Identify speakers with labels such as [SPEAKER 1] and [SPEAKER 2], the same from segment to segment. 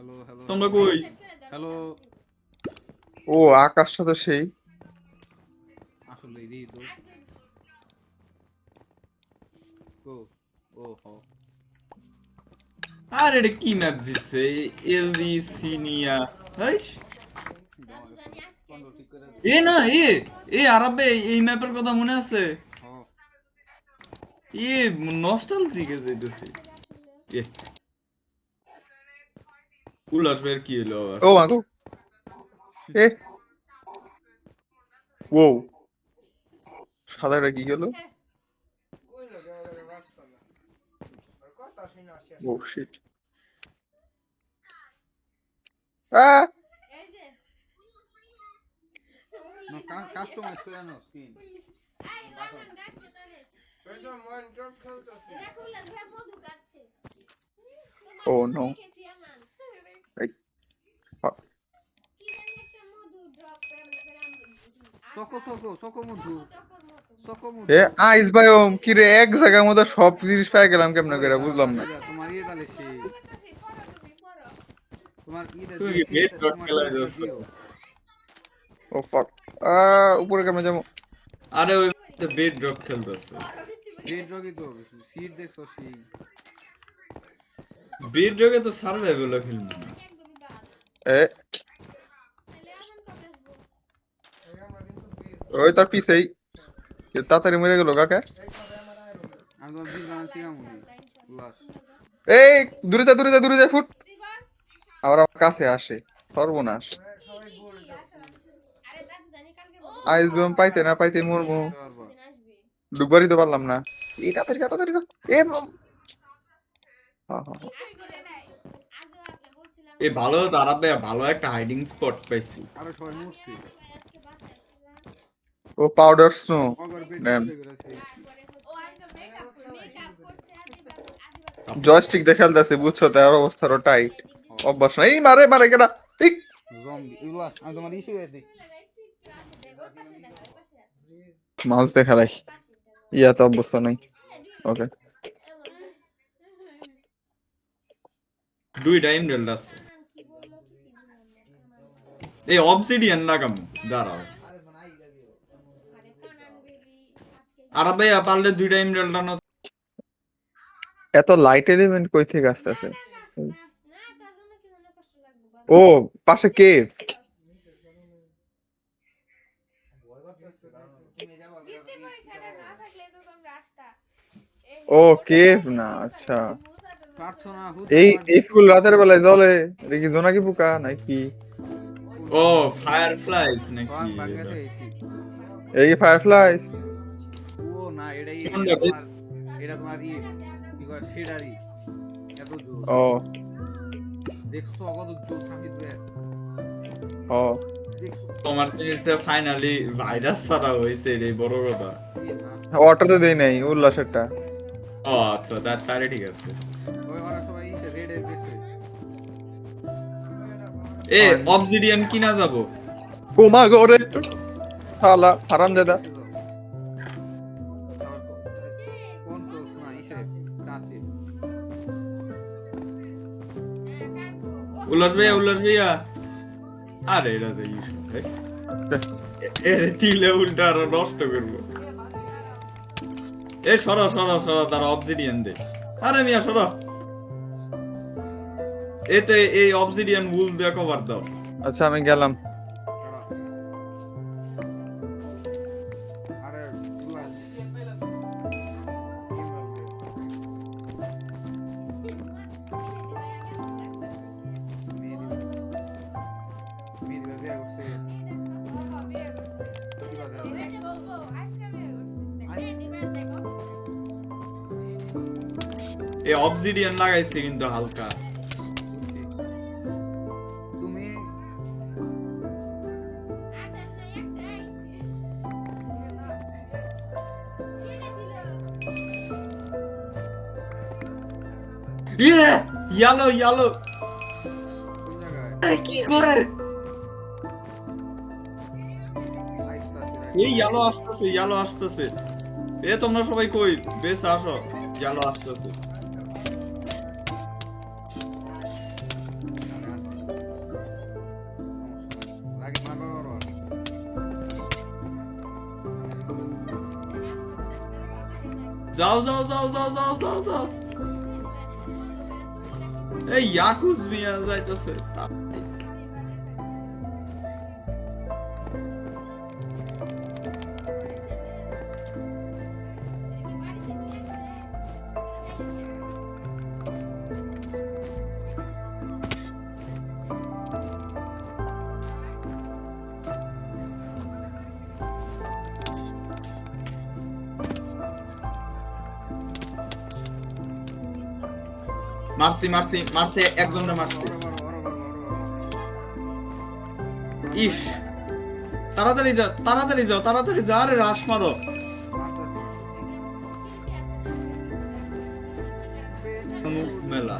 [SPEAKER 1] Hello hello
[SPEAKER 2] তোমরা কই?
[SPEAKER 1] Hello
[SPEAKER 3] ও আকাশটা তো সেই
[SPEAKER 1] আসলে এই তো ও ও হ
[SPEAKER 2] আর এটা কি ম্যাপ জিতছে? এলডি সিনিয়া। হাইস।
[SPEAKER 1] ঠিক করে
[SPEAKER 2] এ না এ এ আরবে এই ম্যাপের কথা মনে আছে?
[SPEAKER 1] হ
[SPEAKER 2] এ নস্টালজিকে যাইতেছে। এ উল্লাস ভাইয়ের কি হলো আবার?
[SPEAKER 3] ও মাগো এ ও সাদাটা কি গেল ও শিট
[SPEAKER 1] না কাস্টমাইজ করে নাও স্কিন
[SPEAKER 3] ও নো
[SPEAKER 1] সকো সকো সকো মধু সকো
[SPEAKER 3] এ
[SPEAKER 1] মধু
[SPEAKER 3] আইস বায়োম কি রে এক জায়গার মধ্যে সব জিনিস পাই গেলাম কেমনে করে বুঝলাম না
[SPEAKER 1] তোমার ইয়ে তাহলে সেই তোমার ইয়ে
[SPEAKER 2] তুমি কি বেড রক খেলা যাচ্ছ?
[SPEAKER 3] ও ফাক উপরে কেমনে যাবো
[SPEAKER 2] আরে ওই বেড ড্রপ খেলতেছে।
[SPEAKER 1] রেড রগি তো সিট দেখছো সেই
[SPEAKER 2] বেড ড্রগে তো সার্ভাইভাল খেলবো না।
[SPEAKER 3] এ ওই তার পিছেই তাড়াতাড়ি মরে গেল কাকা
[SPEAKER 1] আমি তোমার বিল বানাচ্ছি না মুভি উল্লাস
[SPEAKER 3] এই দূরে যা ফুট আবার আমার কাছে আসে সর্বনাশ আইস বায়োম পাইতে না পাইতে মরমু ডুববারই তো পারলাম না এই তাড়াতাড়ি যা এ
[SPEAKER 2] এ ভালো আরবে ভালো একটা হাইডিং স্পট পাইছি।
[SPEAKER 1] আরে সবাই মরছি
[SPEAKER 3] ও পাউডার স্নো
[SPEAKER 1] অগর বেড
[SPEAKER 3] Damn.
[SPEAKER 1] করেছে
[SPEAKER 3] জয়স্টিক দেখে খেলতেছে বুঝছো তার অবস্থারও টাইট অভ্যাস না এই মারে কেনা ঠিক
[SPEAKER 1] জম্বি উল্লাস আমি তোমার ইস্যু গেছি
[SPEAKER 3] মাউস দিয়ে খেলাই ইয়া তো অভ্যস্ত নাই ওকে
[SPEAKER 2] দুইটা এমরাল্ড আছে। এই অবসিডিয়ান লাগামু দাঁড়াও। আরবে পারলে দুইটা এমরাল্ড না।
[SPEAKER 3] এত লাইট এলিমেন্ট কই থেকে আসতেছে ও পাশে কেভ ও কেভ না আচ্ছা
[SPEAKER 1] প্রার্থনা
[SPEAKER 3] এই ফুল রাতের বেলায় জ্বলে এটা কি জোনাকি পোকা নাকি
[SPEAKER 2] ও ফায়ারফ্লাইজ নাকি?
[SPEAKER 1] বাংলাতে এসি
[SPEAKER 3] এই ফায়ারফ্লাইস
[SPEAKER 1] ও না এটাই
[SPEAKER 2] কোনটা?
[SPEAKER 1] এটা তোমার ই কি কয় শেডারি এত জোর
[SPEAKER 3] ও
[SPEAKER 1] দেখছো কত জোর সাহিদ ভাই
[SPEAKER 3] ও
[SPEAKER 1] দেখছো
[SPEAKER 2] তোমার সিরিজে ফাইনালি ভাইরাস ছাড়া হয়েছে রে বড় কথা।
[SPEAKER 3] ওয়াটারতে দেই নাই উল্লাসেরটা
[SPEAKER 2] ও আচ্ছা তারে ঠিক আছে।
[SPEAKER 1] ওই ওরা সবাই ইসে রেড এর বেসে
[SPEAKER 2] এ অবসিডিয়ান কিনা যাব।
[SPEAKER 3] কোমা গোরে শালা হারামজাদা
[SPEAKER 1] কন্ট্রোলস না ইসে টাচে
[SPEAKER 2] উল্লাস ভাইয়া আরে এটা তো ইস্যু এরে তিলে উল্টা আরো নষ্ট করবো। এ সরা তারা অবসিডিয়ান দে। আরে মিয়া সরা এতে এই অবসিডিয়ান উল দিয়ে কভার দাও।
[SPEAKER 3] আচ্ছা আমি গেলাম
[SPEAKER 1] আরে উল্লাস
[SPEAKER 2] এই অবসিডিয়ান লাগাইছে কিন্তু হালকা।
[SPEAKER 1] তুমি
[SPEAKER 2] ইয়ালো
[SPEAKER 1] কোন জায়গায়
[SPEAKER 2] কি করে
[SPEAKER 1] আইসটা আছে
[SPEAKER 2] এই ইয়ালো আসতেছে এ তোমরা সবাই কই বেশ আসো ইয়ালো আসতেছে। যাও যাও যাও যাও যাও যাও যাও এই ইয়াকুজ মিয়া যাইতেছে মারছি মারছি মারছে একজনটা মারছি ইস তাড়াতাড়ি যাও তাড়াতাড়ি যাও তাড়াতাড়ি যাও আরে রাশ মারো মেলা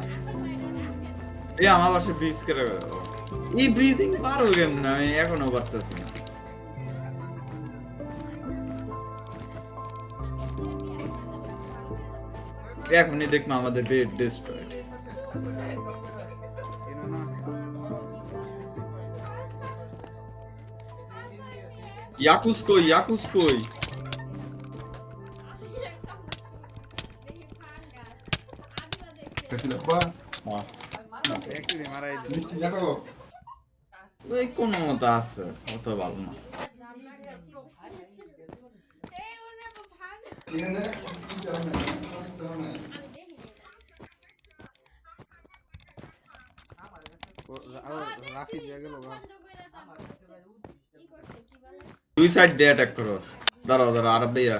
[SPEAKER 2] এই আমার পাশে ব্রিজ করে এই ব্রিজিং পারো গেম না আমি এখনো পারতেছি না এখনই দেখবো আমাদের বেড ডিস্ট্রয়েড ইয়াকুস কই ইয়াকুস কই ওই কোন মতো আছে অত ভালো না
[SPEAKER 1] রাফি দিয়ে গেল
[SPEAKER 2] দুই সাইড দিয়ে অ্যাটাক করো দাঁড়াও দাঁড়াও আরব ভাইয়া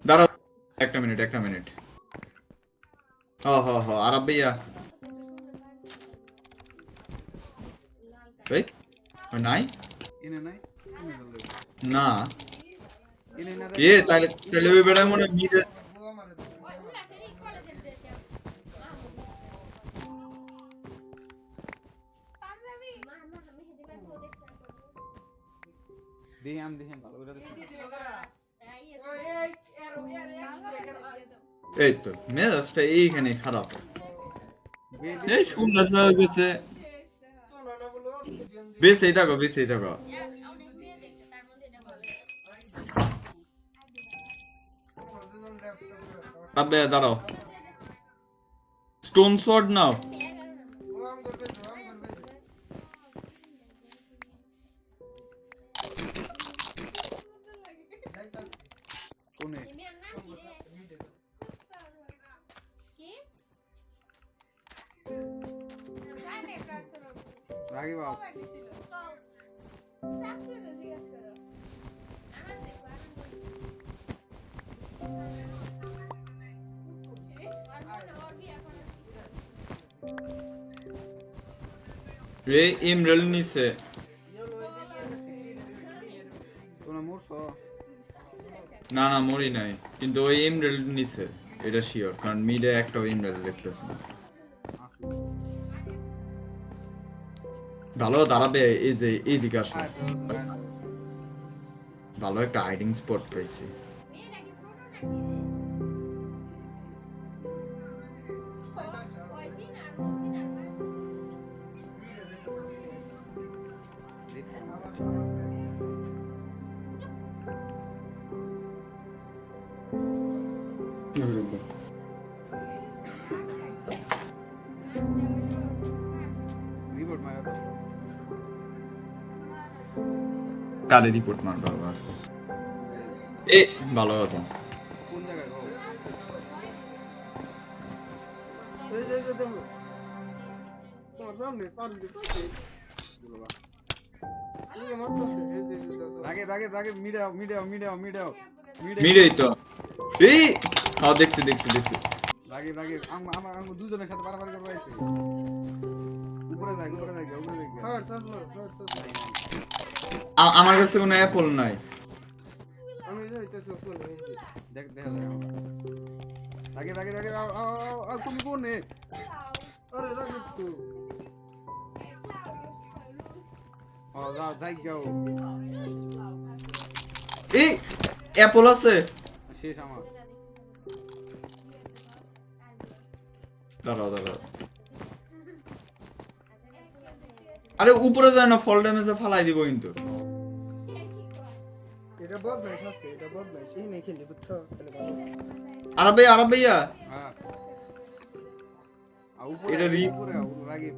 [SPEAKER 2] দাঁড়াও একটা মিনিট হ হ হ আরব ভাইয়া এই নাই
[SPEAKER 1] এনে নাই
[SPEAKER 2] না
[SPEAKER 1] এনে না
[SPEAKER 2] এ তাহলে তাহলে ওই বেড়া মনে মিডে
[SPEAKER 1] দেখেন ভালো করে
[SPEAKER 2] এই তো মেজাজটা এইখানে খারাপ এই সুন্দর হয়ে গেছে বেশি থাকো তবে দাঁড়াও স্টোন সোয়ার্ড নাও
[SPEAKER 1] কোনে রাগি বাপ
[SPEAKER 2] রে ইমরাল নিছে
[SPEAKER 1] তোমরা মরছো
[SPEAKER 2] না না মরি নাই কিন্তু ওই ইমরাল নিছে এটা শিওর কারণ মিডে একটা ইমরাল দেখতেছি না ভালো দাঁড়াবে এই যে এইদিকে আসলে ভালো একটা হাইডিং স্পট পাইছি
[SPEAKER 1] রিপোর্ট মারা দাও
[SPEAKER 2] কারে রিপোর্ট মারবো আবার এ ভালো হতো
[SPEAKER 1] কোন জায়গায় গো
[SPEAKER 4] এই যে দেখো তোমার সামনে তার যে কইছে বলো বা এই মারতেছে এই যে দেখো
[SPEAKER 1] রাগে মিডিয়াও
[SPEAKER 2] মিডেই তো এই হ্যাঁ দেখছি
[SPEAKER 1] রাগে আমার দুজনের সাথে পারাপারি করে আইছে উপরে যাই
[SPEAKER 4] স্যার
[SPEAKER 2] আমার কাছে কোনো অ্যাপল নাই
[SPEAKER 4] আমি যাইতেছি ফোন এই যে
[SPEAKER 1] দেখ দেখা যায় রাগে তুমি কোনে
[SPEAKER 4] আরে রাখো তো
[SPEAKER 1] যাই যাও
[SPEAKER 2] এই অ্যাপল আছে
[SPEAKER 1] শেষ আমার
[SPEAKER 2] দাঁড়াও আরে উপরে যায় না, ফল ড্যামেজে ফালাই দিব কিন্তু।
[SPEAKER 4] এটা বদমাইশ আছে, এটা বদমাইশ। এই নেই খেলি, বুঝছো? খেলে ভালো।
[SPEAKER 2] আরে ভাইয়া
[SPEAKER 1] হ্যাঁ উপরে
[SPEAKER 2] এটা রিস্ক।
[SPEAKER 1] উপরে রাগিব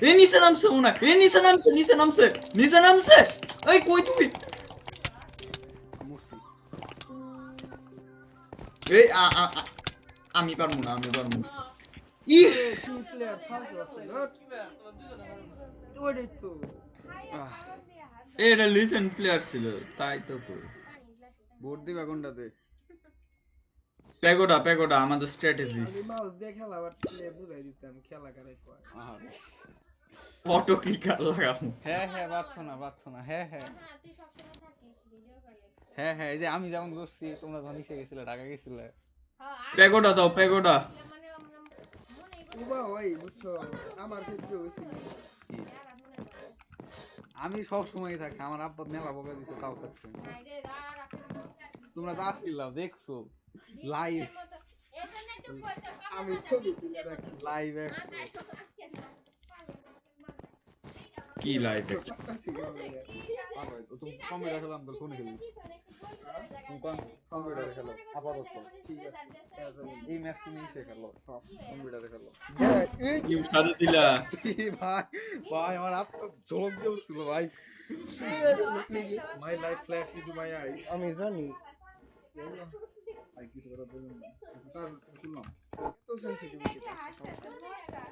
[SPEAKER 2] এ নিচে নামছে মনে হয়। নিচে নামছে। এই কই তুমি?
[SPEAKER 1] মুসি
[SPEAKER 2] এই আমি পারবো না। ইস,
[SPEAKER 4] তিন প্লেয়ার ফালতু আছে। ওইটাই তো।
[SPEAKER 2] এটা লিজেন্ড প্লেয়ার ছিল, তাই তো কই।
[SPEAKER 1] ভোট দিবা কোনটাতে
[SPEAKER 2] প্যাগোডা আমাদের স্ট্র্যাটেজি।
[SPEAKER 4] আমি মাউস দিয়ে খেলা আবার প্লে বুঝাই দিতাম খেলা করে কয়।
[SPEAKER 1] আহারে
[SPEAKER 2] অটো ক্লিকার লাগাবো।
[SPEAKER 1] হ্যাঁ পারছো না হ্যাঁ এই যে আমি যেমন করছি তোমরা যখন ইসে গেছিলে ঢাকা গেছিলে
[SPEAKER 2] প্যাগোডা দাও।
[SPEAKER 4] উবা ওই বুঝছো আমার ক্ষেত্রে হইছিল।
[SPEAKER 1] আমি সব সময় থাকি আমার আব্বা মেলা বকা দিছে তাও থাকছে তোমরা তো আসছিলাম দেখছো লাইভ
[SPEAKER 4] আমি ছবি তুলে রাখছি।
[SPEAKER 1] লাইভ
[SPEAKER 2] কি লাইভ?
[SPEAKER 4] পারতাছি গেলে।
[SPEAKER 1] তুমি কম্পিউটার খেলাম তো ফোনে খেলি তুমি কম্পিউটারে খেলো আপাতত
[SPEAKER 4] ঠিক আছে।
[SPEAKER 1] এই ম্যাচ তুমি ইসে খেলো কম্পিউটারে খেলো
[SPEAKER 4] এই
[SPEAKER 2] কি সাথে দিলা?
[SPEAKER 1] ভাই আমার হাত তো ঝলক দিয়ে উঠছিল ভাই my life flash into my eyes
[SPEAKER 4] আমি জানি
[SPEAKER 1] ভাই কিছু কথা বলুন না স্যার শুনলাম
[SPEAKER 4] তো সেনসিটিভিটি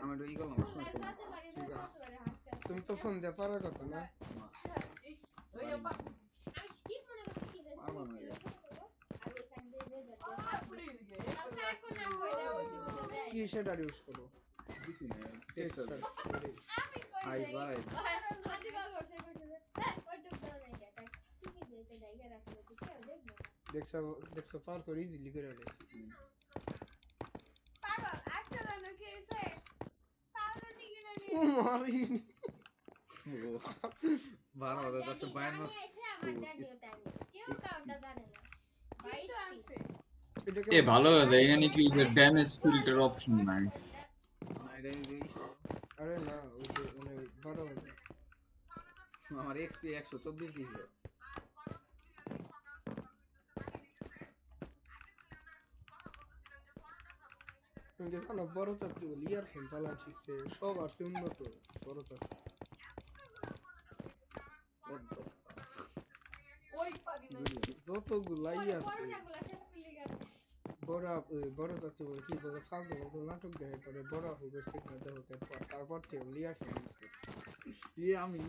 [SPEAKER 1] আমি তো ই করলাম শুনে শুনলাম
[SPEAKER 4] ঠিক আছে। তুমি তো ফোন দিয়ে পারার কথা না।
[SPEAKER 1] আমার মনে হয়
[SPEAKER 4] কি সেটা ইউজ করো?
[SPEAKER 1] কিছু নেই টেস্টার সাইজ বাড়াই
[SPEAKER 4] দেখছো দেখছো পার করে ইজিলি করে দিয়েছি। ও মারিনি।
[SPEAKER 1] 12,452
[SPEAKER 4] এটাকে
[SPEAKER 2] এ ভালো হয়েছে, এখানে কি যে ড্যামেজ ফিল্টার অপশন নাই।
[SPEAKER 4] আরে না ওই যে মানে বড় হয়ে যায়।
[SPEAKER 1] আমার এক্সপি 124 দিছে
[SPEAKER 4] তুমি দেখো না বড় চাচ্ছি বলি ইয়ারফোন চালান শিখছে সব আর উন্নত বড় চাচ্ছি। যতগুলাই আছে বড় চাচ্ছি বলে কি বলে ফালতু ফালতু নাটক দেখে পরে বড় হবে শিখে দেখো তারপর থেকে ইয়ারফোন
[SPEAKER 1] আমি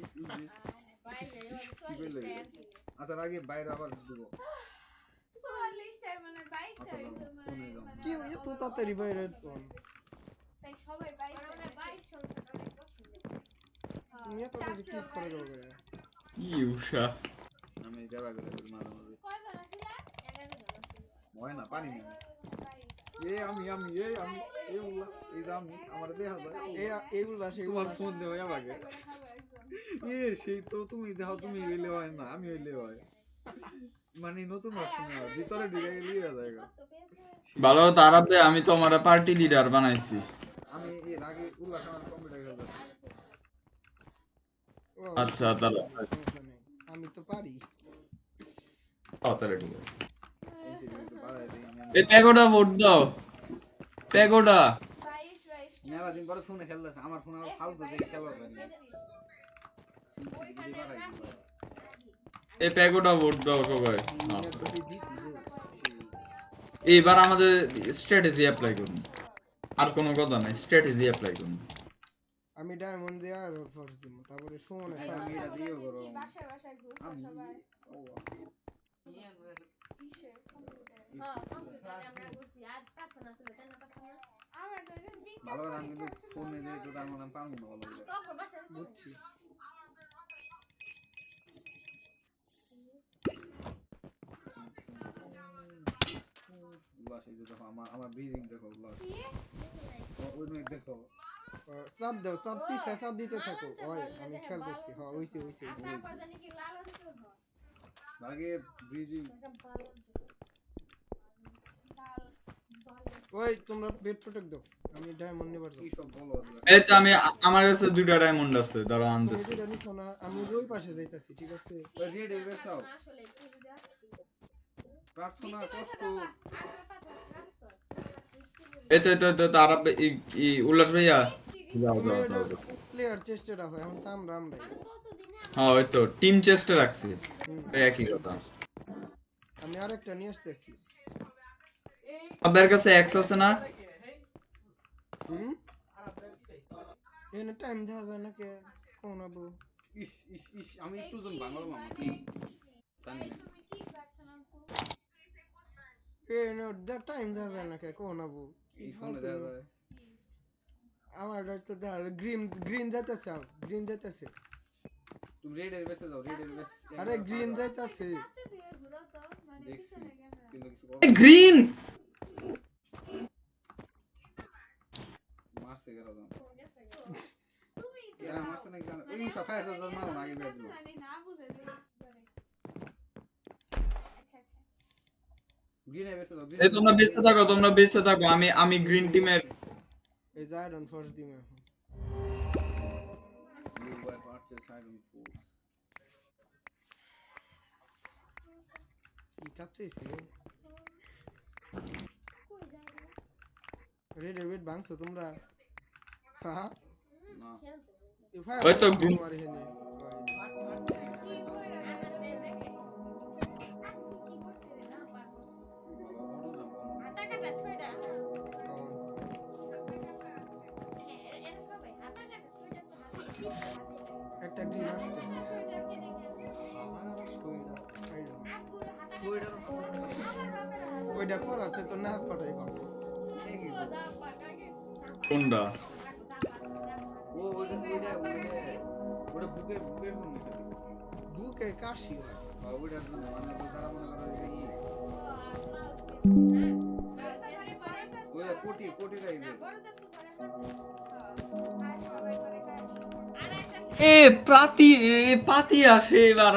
[SPEAKER 1] আচ্ছা আগে বাইরে আবার দিব
[SPEAKER 4] কি এত তাড়াতাড়ি বাইরে তুমি এত তাড়াতাড়ি কি করে যাবে?
[SPEAKER 2] উষা
[SPEAKER 1] আমি যাবা করে মাঝে মাঝে হয় না পানি না আমি আমার দেখা যায়
[SPEAKER 4] এইগুলা
[SPEAKER 1] তোমার ফোন দেওয়া আমাকে সেই তো তুমি দেখো তুমি হইলে হয় না আমি হইলে হয় মানে নতুন ভার্সন ভিতরে ঢুকে গেলেই হয়ে যায়
[SPEAKER 2] ভালো তারাবে। আমি তো আমার পার্টি লিডার বানাইছি।
[SPEAKER 1] আমি এর আগে উল্লাস আমার কম্পিউটার খেলতে
[SPEAKER 2] আচ্ছা তাহলে
[SPEAKER 4] আমি তো পারি।
[SPEAKER 2] তাহলে ঠিক আছে।
[SPEAKER 1] বাড়াই দিই
[SPEAKER 2] এ প্যাগোডা ভোট দাও। প্যাগোডা
[SPEAKER 1] মেলা দিন পরে ফোনে খেলতেছে আমার ফোন আবার ফালতু দিয়ে খেলা পারি
[SPEAKER 2] এ প্যাগোডা ভোট দাও সবাই। এইবার আমাদের স্ট্র্যাটেজি অ্যাপ্লাই করুন, আর কোনো কথা নাই, স্ট্র্যাটেজি অ্যাপ্লাই করুন।
[SPEAKER 4] আমি ডায়মন্ড দিয়ে আর ফোর্স দিব তারপরে সুমনে
[SPEAKER 1] আমি এটা দিও করো আমি ভালো আমি কিন্তু ফোনে দিয়ে তো তার মধ্যে পাবো না ভালো
[SPEAKER 4] বুঝছি।
[SPEAKER 1] উল্লাস এই যে দেখো আমার ব্রিজিং দেখো উল্লাস ওই নয় দেখো
[SPEAKER 4] চাপ দাও চাপ পিছে চাপ দিতে থাকো ওই আমি খেয়াল করছি হ্যাঁ ওইছে
[SPEAKER 1] আগে ব্রিজিং
[SPEAKER 4] ওই তোমরা বেড প্রোটেক্ট দাও আমি ডায়মন্ড নিবার যাব
[SPEAKER 1] কি সব বলো
[SPEAKER 2] এই তো আমি আমার কাছে দুইটা ডায়মন্ড আছে দাঁড়াও
[SPEAKER 4] তুমি
[SPEAKER 2] আনতেছি
[SPEAKER 4] যেটা নিছো না আমি ওই পাশে যাইতাছি ঠিক আছে
[SPEAKER 1] ওই রেড এর বেসাও প্রার্থনা কষ্ট
[SPEAKER 2] এই তো তারা উল্লাস ভাইয়া যাও যাও যাও যাও।
[SPEAKER 4] প্লেয়ার চেষ্টাটা হয় এখন তো আমরাই
[SPEAKER 2] হ্যাঁ ওই তো টিম চেস্টে রাখছি এই একই কথা
[SPEAKER 4] আমি আরেকটা নিয়ে আসতেছি
[SPEAKER 2] আপনার কাছে এক্স আছে না
[SPEAKER 4] এনে টাইম দেওয়া যায় না কে কোন আবু
[SPEAKER 1] ইস ইস ইস আমি একটু জন বাংলা মামা কি জানি না
[SPEAKER 4] এনে টাইম দেওয়া যায় না কে কোন আবু
[SPEAKER 1] এই ফোনে দেয়া যায়
[SPEAKER 4] আমার তো দেওয়া গ্রিন যাইতেছে গ্রিন যাইতেছে
[SPEAKER 1] তুমি রেড এর বেসে যাও রেড এর বেস
[SPEAKER 4] আরে গ্রিন যাইতেছে
[SPEAKER 1] দেখছি কিন্তু কিছু করো
[SPEAKER 2] গ্রিন
[SPEAKER 1] মারছে গেল দাও এরা মারছে না কেন এই সব ফায়ার চার্জ মারো না আগে বের দিও গ্রিন এর বেসে যাও
[SPEAKER 2] এই তোমরা বেঁচে থাকো আমি গ্রিন টিমের
[SPEAKER 4] এই যে আয়রন ফোর্স দিম এখন
[SPEAKER 1] You by purchase iron force.
[SPEAKER 4] কি চাচ্ছিস রেড রেড ভাঙছো তোমরা হ্যাঁ
[SPEAKER 1] না
[SPEAKER 2] ওই তো green।
[SPEAKER 4] তোমার এখানে একটা গ্রিন আসতেছে ওইটা পড়াচ্ছে তো না পড়াই করবো
[SPEAKER 2] কোনটা
[SPEAKER 1] ও ওটা বুকের জন্য
[SPEAKER 4] বুকে কাশি হয়
[SPEAKER 1] ওটার জন্য মানে যারা মনে করো যে ওটা কোটি রাইবে
[SPEAKER 2] পাতি আসে এবার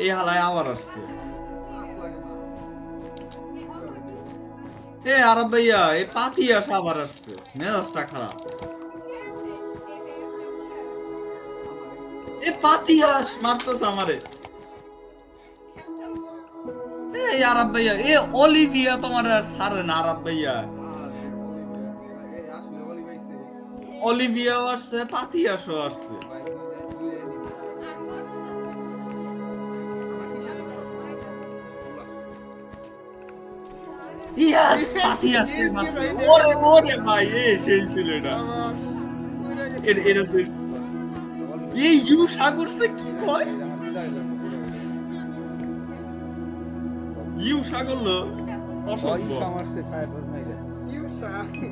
[SPEAKER 2] এই হালায় আবার আসছে
[SPEAKER 1] আসলে না
[SPEAKER 2] আরব ভাইয়া পাতি আসে আবার আসছে মেজাজটা খারাপ পাতি আস মারতেছে আমারে আরব ভাইয়া অলিভিয়া তোমার আর ছাড়ে না আরব ভাইয়া
[SPEAKER 1] আসলে বলি ভাইছে
[SPEAKER 2] অলিভিয়া আসছে পাতি আসো আসছে
[SPEAKER 1] ভাই আমার কি সাথে
[SPEAKER 2] ইয়াস পাতি আসে মারছে ওরে ভাই সেই ছিল এটা এটা সেই এই ইউ সাগরছে কি কয় ইউ সাগরল অসম্ভব
[SPEAKER 1] মারছে ফায়ার বাজ মাইরে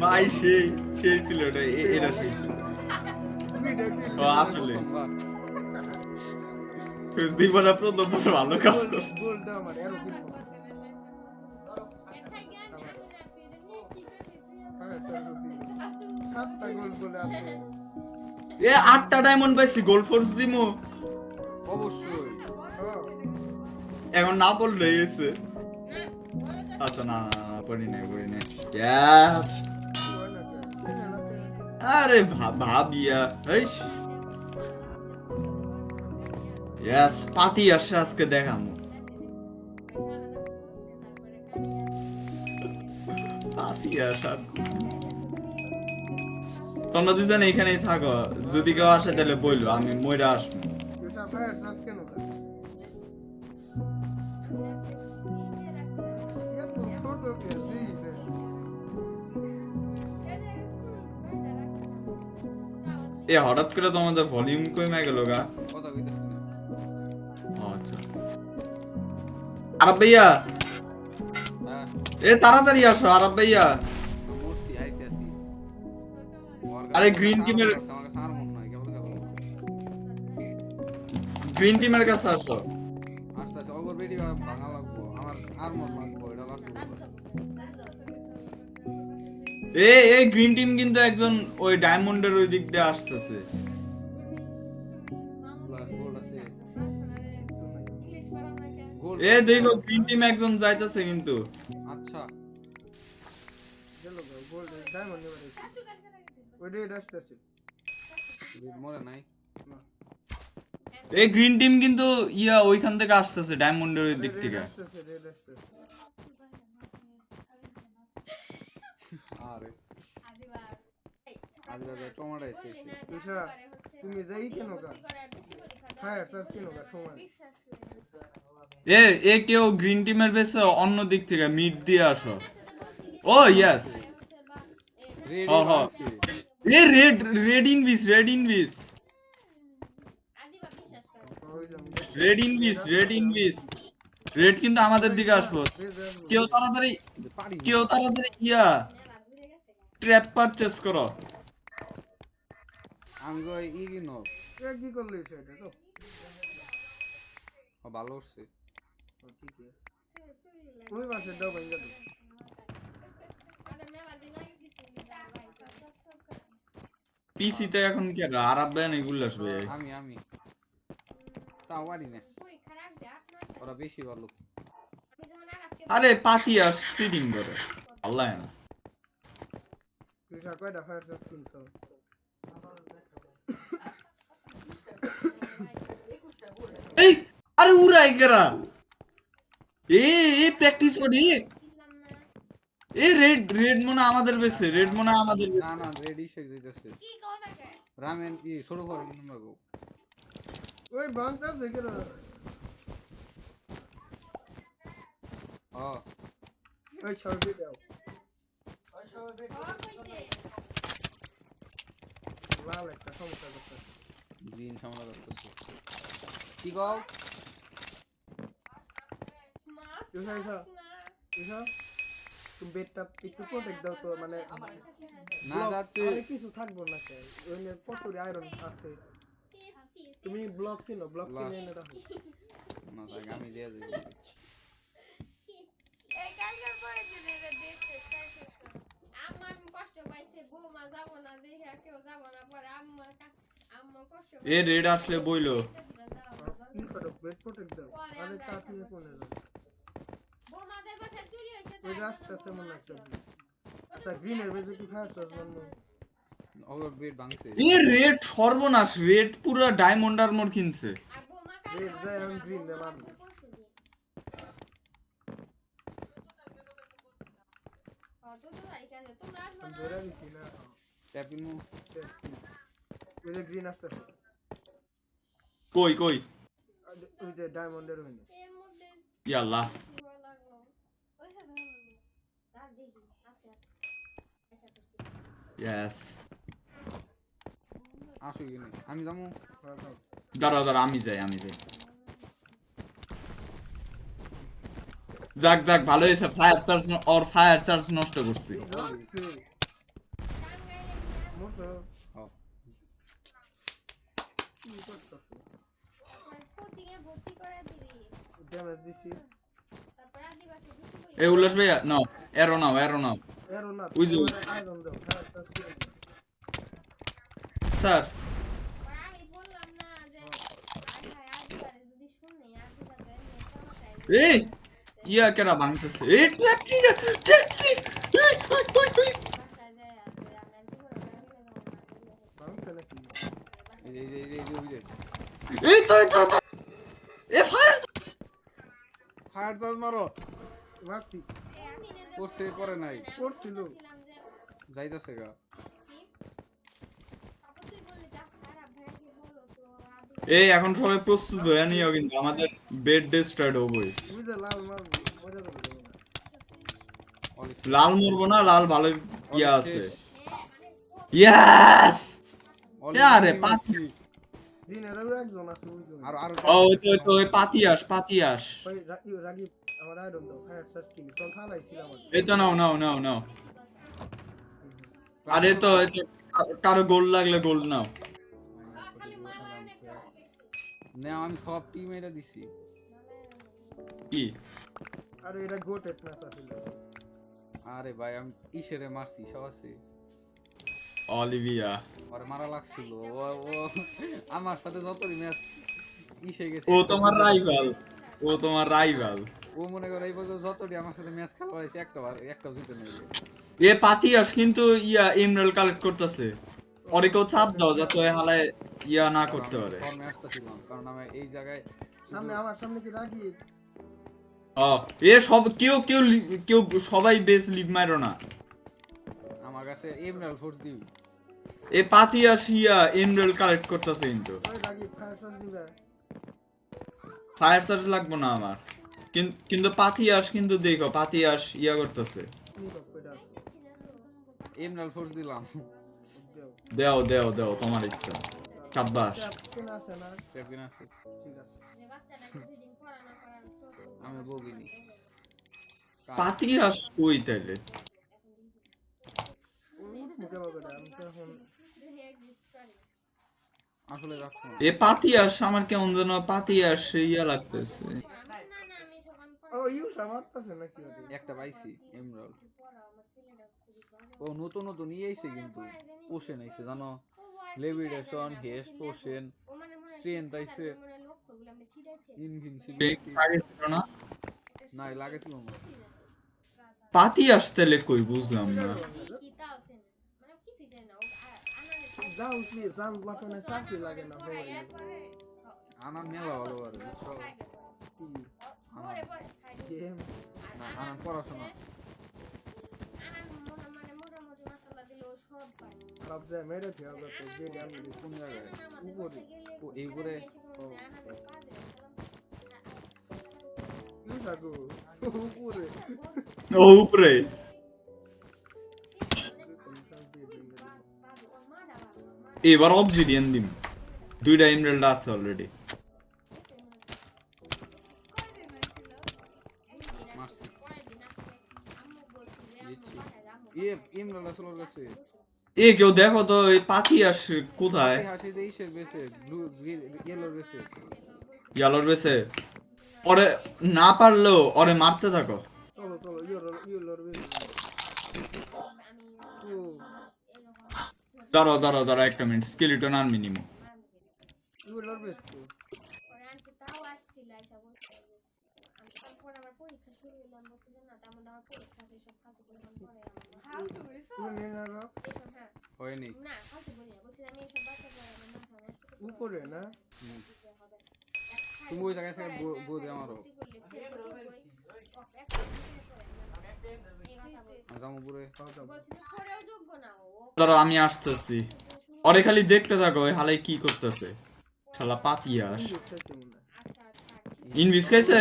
[SPEAKER 2] ভাই সেই ছিল এটা এটা সেই ছিল ও আসলে জীবনে প্রথম ভালো কাজ করছে
[SPEAKER 4] গোলটা আমার এরো কি সাতটা গোল বলে আছে
[SPEAKER 2] 8টা ডায়মন্ড পাইছি গোল ফোর্স দিমু
[SPEAKER 1] অবশ্যই
[SPEAKER 2] এখন না পড়লে এসে আচ্ছা না পড়ি নাই ইয়েস আরে ভাবিয়া হেইস ইয়েস পাতি আসছে আজকে দেখামু পাতি আসা তোমরা দুজন এখানেই থাকো যদি কেউ আসে তাহলে বললো আমি মইরা আসবো
[SPEAKER 4] ফায়ার সাস কেন এত ছোট কে দিই
[SPEAKER 2] হঠাৎ করে তোমাদের ভলিউম কমে গেল গা
[SPEAKER 1] কথা কইতেছি না
[SPEAKER 2] আচ্ছা আরব ভাইয়া
[SPEAKER 1] হ্যাঁ
[SPEAKER 2] তাড়াতাড়ি আসো আরব ভাইয়া
[SPEAKER 1] মূর্তি আইতেছি
[SPEAKER 2] আরে গ্রিন টিমের
[SPEAKER 1] আমাকে সার মন নাই কেবল কেবল
[SPEAKER 2] গ্রিন টিমের কাছে আসো
[SPEAKER 1] আস্তে আস্তে ওভার বেডি ভাঙা লাগবো আমার আর্মর লাগবো এটা লাগবো
[SPEAKER 2] গ্রিন টিম কিন্তু একজন ওই ডায়মন্ডের ওই দিক দিয়ে আসতেছে
[SPEAKER 1] গোল আছে
[SPEAKER 4] গোল
[SPEAKER 2] দেখো গ্রিন টিম একজন যাইতেছে কিন্তু
[SPEAKER 1] আচ্ছা
[SPEAKER 4] গেল গোল্ড ডায়মন্ড নিয়ে বেরিয়েছে ওই রেড আসতেছে
[SPEAKER 1] রেড মরে নাই
[SPEAKER 2] এই গ্রিন টিম কিন্তু ইয়া ওইখান থেকে আসতেছে ডায়মন্ডের ওই দিক থেকে
[SPEAKER 4] রেড আসতেছে
[SPEAKER 1] আরে আজকে যে টমেটো এসেছে
[SPEAKER 4] তুষা তুমি যাই কেন গা ফায়ার সার্চ কেন গা সময়
[SPEAKER 2] এ কেউ গ্রিন টিমের বেসে অন্য দিক থেকে মিড দিয়ে আসো ও ইয়েস
[SPEAKER 1] রেড
[SPEAKER 2] হ হ এ রেড ইনভিস রেড ইনভিস রেড কিন্তু আমাদের দিকে আসবো কেউ তাড়াতাড়ি ইয়া ট্র্যাপ পারচেজ করো
[SPEAKER 1] আমি কই ই কিনো
[SPEAKER 4] কি করলি সেটা তো
[SPEAKER 1] ভালো হচ্ছে
[SPEAKER 4] ঠিক আছে ওই মাসে দাও ভাই যাবে
[SPEAKER 2] পিসি তে এখন কি আরব ব্যান এগুলো আসবে
[SPEAKER 1] আমি তাও পারি না ওরা বেশি ভালো
[SPEAKER 2] আরে পাতিয়াস সিডিং করে আল্লাহ না
[SPEAKER 4] তুষা কয়টা ফায়ার সার্চ কিনছো
[SPEAKER 2] এই আরে উড়াই গেরা প্র্যাকটিস করি রেড মনে আমাদের বেসে
[SPEAKER 1] না রেডি শেক যাইতেছে রামেন ই ছোট করে কিনে মাগো
[SPEAKER 4] ওই বাংতাছে কেন ওই ছবি দাও লাল একটা সমস্যা করতে
[SPEAKER 1] গ্রিন সামলা করতেছে কি গো
[SPEAKER 4] তুমি বেডটা একটু প্রোটেক্ট দাও তো মানে
[SPEAKER 1] না যাচ্ছে
[SPEAKER 4] আরে কিছু থাকবো না স্যার ওই ফটোরে আয়রন আছে তুমি ব্লক কিনো কিনে এনে রাখো
[SPEAKER 1] না তাই আমি দিয়ে দেব
[SPEAKER 5] এই কালকের পরে দিনে দেখতে আমার কষ্ট পাইছে বৌমা যাবো না দেখে কেউ যাবো না পরে আম্মা কষ্ট
[SPEAKER 2] এ রেড আসলে বইলো
[SPEAKER 4] কি করো বেড প্রোটেক্ট দাও আরে তা নিয়ে কোনে যাও
[SPEAKER 5] বৌমাদের বাসায় চুরি হয়েছে
[SPEAKER 4] ওই যে আসতেছে মনে একটা আচ্ছা গ্রিনের বেজে কি ফায়ার সার্চ বানবো
[SPEAKER 1] ওর বেড ভাঙছে
[SPEAKER 2] রেড সর্বনাশ রেড পুরো ডায়মন্ড আর্মর কিনছে
[SPEAKER 5] আর বৌমা
[SPEAKER 4] রেড যায় আমি গ্রিন দে মারবো
[SPEAKER 5] তোমরা আসবো না
[SPEAKER 4] ধরে দিছি না
[SPEAKER 1] ট্যাপিমু
[SPEAKER 4] ওই যে গ্রিন আসতেছে
[SPEAKER 2] কই
[SPEAKER 4] ওই যে ডায়মন্ডের হইনি
[SPEAKER 5] এর মধ্যে
[SPEAKER 2] ইয়াল্লা
[SPEAKER 5] ভালো লাগলো ওইসব ভালো লাগলো তার দেখি আচ্ছা
[SPEAKER 2] ইয়েস
[SPEAKER 1] আসো কি আমি যামু
[SPEAKER 2] দাঁড়া আমি যাই যাক ভালো হয়েছে ফায়ার চার্জ নষ্ট করছি
[SPEAKER 4] মোসো
[SPEAKER 1] হ্যাঁ
[SPEAKER 4] কি করতেছে
[SPEAKER 5] কোচিং এ ভর্তি করে দিবি
[SPEAKER 4] ড্যামেজ দিছি
[SPEAKER 5] তারপর আদিবাসী দুটো
[SPEAKER 2] এ উল্লাস ভাইয়া নাও এরো নাও
[SPEAKER 4] এরো না
[SPEAKER 2] ওই যে
[SPEAKER 4] আয়রন দাও ফায়ার সার্চ
[SPEAKER 2] স্যার
[SPEAKER 5] আমি বললাম না যে আদিবাসী যদি শুনে আদিবাসী
[SPEAKER 2] এই ইয়া কেডা ভাঙতেছে এই ট্র্যাকটি
[SPEAKER 5] বাসায় যায় আর আমি জীবনে
[SPEAKER 4] বাংছে নাকি
[SPEAKER 1] এই ওই
[SPEAKER 2] এই তো এ ফায়ার
[SPEAKER 1] ফায়ার চার্জ মারো
[SPEAKER 4] মারছি
[SPEAKER 1] করছে পরে নাই
[SPEAKER 4] করছিল
[SPEAKER 1] যাইতাছে গা
[SPEAKER 2] এই এখন সবাই প্রস্তুত হয়ে নিও কিন্তু আমাদের বেড ডিস্ট্রয়েড হবই
[SPEAKER 4] তুমি যে লাল মারবো মজা করবে না
[SPEAKER 2] লাল মরবো না লাল ভালো ইয়া আছে ইয়েস আরে পাতি
[SPEAKER 4] দিনের একজন আছে ওইজন
[SPEAKER 1] আর
[SPEAKER 2] ও তো পাতিয়াস
[SPEAKER 4] ওই রাগি আমার আয়রন দাও ফায়ার সার্চ কিনি তখন ফালাইছিলাম
[SPEAKER 2] এই তো নাও আরে তো কারো গোল লাগলে গোল নাও
[SPEAKER 1] না আমি সব টিম এটা দিছি
[SPEAKER 2] কি
[SPEAKER 4] আরে এটা গোটেড ম্যাচ আছিল
[SPEAKER 1] আরে ভাই আমি ইশেরে মারছি সব আছে
[SPEAKER 2] অলিভিয়া
[SPEAKER 1] ওরে মারা লাগছিল ও আমার সাথে যতই ম্যাচ ইসে গেছে
[SPEAKER 2] ও তোমার রাইভাল
[SPEAKER 1] ও মনে করে এই বছর যতটি আমার সাথে ম্যাচ খেলা হয়েছে একটা জিতে নেই।
[SPEAKER 2] এ পাতিয়াস কিন্তু ইয়া এমরাল্ড কালেক্ট করতেছে। ওরে কেউ চাপ দাও যাতে ওই হালায় ইয়া না করতে পারে।
[SPEAKER 1] ফর্মে আসতেছিলাম কারণ আমি এই জায়গায়
[SPEAKER 4] আমার সামনে কি রাখি?
[SPEAKER 2] এ সব কেউ সবাই বেস লিভ মারো না।
[SPEAKER 1] আমার কাছে এমরাল্ড ফোর্স দিই।
[SPEAKER 2] এ পাতিয়াস ইয়া এমরাল্ড কালেক্ট করতেছে কিন্তু।
[SPEAKER 4] ওই রাখি ফায়ার শট দিবে।
[SPEAKER 2] ফায়ার চার্জ লাগবে না আমার। কিন্তু পাতিয়াস কিন্তু দেখো পাতিয়াস ইয়া করতেছে।
[SPEAKER 4] তুমি তো কইরা আছো।
[SPEAKER 1] এমরাল্ড ফোর্স দিলাম।
[SPEAKER 4] দেও।
[SPEAKER 2] দেও তোমার ইচ্ছা। সাব্বাস।
[SPEAKER 4] ক্যাপ্টেন আছে না?
[SPEAKER 1] ক্যাপ্টেন আছে।
[SPEAKER 4] ঠিক আছে।
[SPEAKER 5] যে বাচ্চাটা 2 দিন পড়া না করার তো
[SPEAKER 1] আমি বগিনি।
[SPEAKER 2] পাতিয়াস কই তাইলে?
[SPEAKER 4] মুখে বলবে না, আমি তো এখন
[SPEAKER 5] এক্সিস্ট করে।
[SPEAKER 1] আসলে রাখছো না।
[SPEAKER 2] এ পাতিয়াস আমার কেমন যেন পাতিয়াস ইয়া লাগতেছে।
[SPEAKER 5] না আমি তখন
[SPEAKER 4] ও ইউ সামারতাছে নাকি ওরে?
[SPEAKER 1] একটা পাইছি এমরাল্ড।
[SPEAKER 5] পড়া আমার ছেলেটা খুবই ভালো।
[SPEAKER 1] ও নতুন নিয়ে আইছে কিন্তু পোষণ আইছে জানো, লেভিটেশন, হেস্ট পোষণ, স্ট্রেংথ আইছে,
[SPEAKER 5] লক্ষ্যগুলো আমরা ছিড়াইছে।
[SPEAKER 1] ইনভিনসিবিলিটি
[SPEAKER 2] আগে ছিল না?
[SPEAKER 1] না লাগাইছিল না।
[SPEAKER 2] পাতিয়াস তাইলে কই বুঝলাম না।
[SPEAKER 5] কি তাও আছে না মানে কিছুই জানি না ও আনানে
[SPEAKER 4] যাও কি জান বাটনে চাকরি লাগে না ভাই।
[SPEAKER 1] আনার মেলা ভালো পারে বুঝছো।
[SPEAKER 4] কি
[SPEAKER 5] পরে খাই
[SPEAKER 4] গেম
[SPEAKER 1] না আনার পড়াশোনা
[SPEAKER 5] আনান মোটামুটি মাশাআল্লাহ দিলে ও সব পায়।
[SPEAKER 4] সব যায় মেরে ফেয়া করতে যে গেম
[SPEAKER 1] কোন জায়গায়
[SPEAKER 4] উপরে
[SPEAKER 1] ও এই করে
[SPEAKER 4] ইউ থাকো উপরে
[SPEAKER 2] ও উপরে এবার অবজিডিয়ান দিম। দুইটা এমরাল্ড আছে অলরেডি।
[SPEAKER 1] এমরাল্ড আসলে গেছে।
[SPEAKER 2] এ কেউ দেখো তো এই পাতিয়াস কোথায়?
[SPEAKER 1] হাসি দেইছে বেছে ব্লু ইয়েলো বেছে।
[SPEAKER 2] ইয়ালোর বেসে ওরে না পারলেও ওরে মারতে থাকো।
[SPEAKER 4] চলো ইউ লড়বে ও
[SPEAKER 2] দাঁড়াও একটা মিনিট স্কেলিটন আর মিনিমাম।
[SPEAKER 4] ইউ লড়বে তো
[SPEAKER 5] তাও আসছিল আইসা বলছে যে আমি তারপর আমার পরীক্ষা শুরু হলো আমি বলছি যে না তার মধ্যে আমার পরীক্ষা আছে সব ফালতু করে পরে হাউ টু
[SPEAKER 4] তুমি নিয়ে নাও
[SPEAKER 5] এসব হ্যাঁ
[SPEAKER 1] হয়নি
[SPEAKER 5] না ফালতু বলি না বলছি আমি এসব বাচ্চা পরে আমার মাথা নষ্ট করতে
[SPEAKER 4] উপরে না
[SPEAKER 5] হবে
[SPEAKER 1] তুমি ওই জায়গায় থেকে বোধে আমারও জামুপুরে
[SPEAKER 2] দাঁড়াও আমি আসতেছি। ওরে খালি দেখতে থাকো ওই হালাই কি করতেছে। শালা পাতিয়াস ইনভিস খাইছে।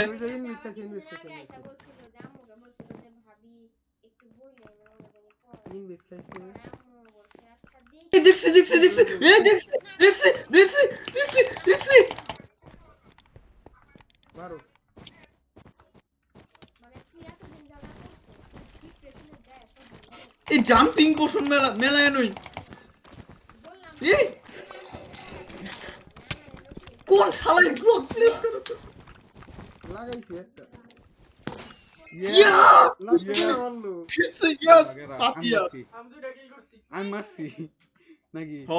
[SPEAKER 2] দেখছি
[SPEAKER 4] মারো
[SPEAKER 2] এই জাম্পিং পোষণ মেলায় নই। এই কোন শালাই ব্লক প্লেস করে তো
[SPEAKER 4] লাগাইছি একটা
[SPEAKER 2] ইয়া
[SPEAKER 4] মারলো
[SPEAKER 2] ইয়েস পাতিয়াস।
[SPEAKER 1] আমি মারছি নাকি
[SPEAKER 2] হ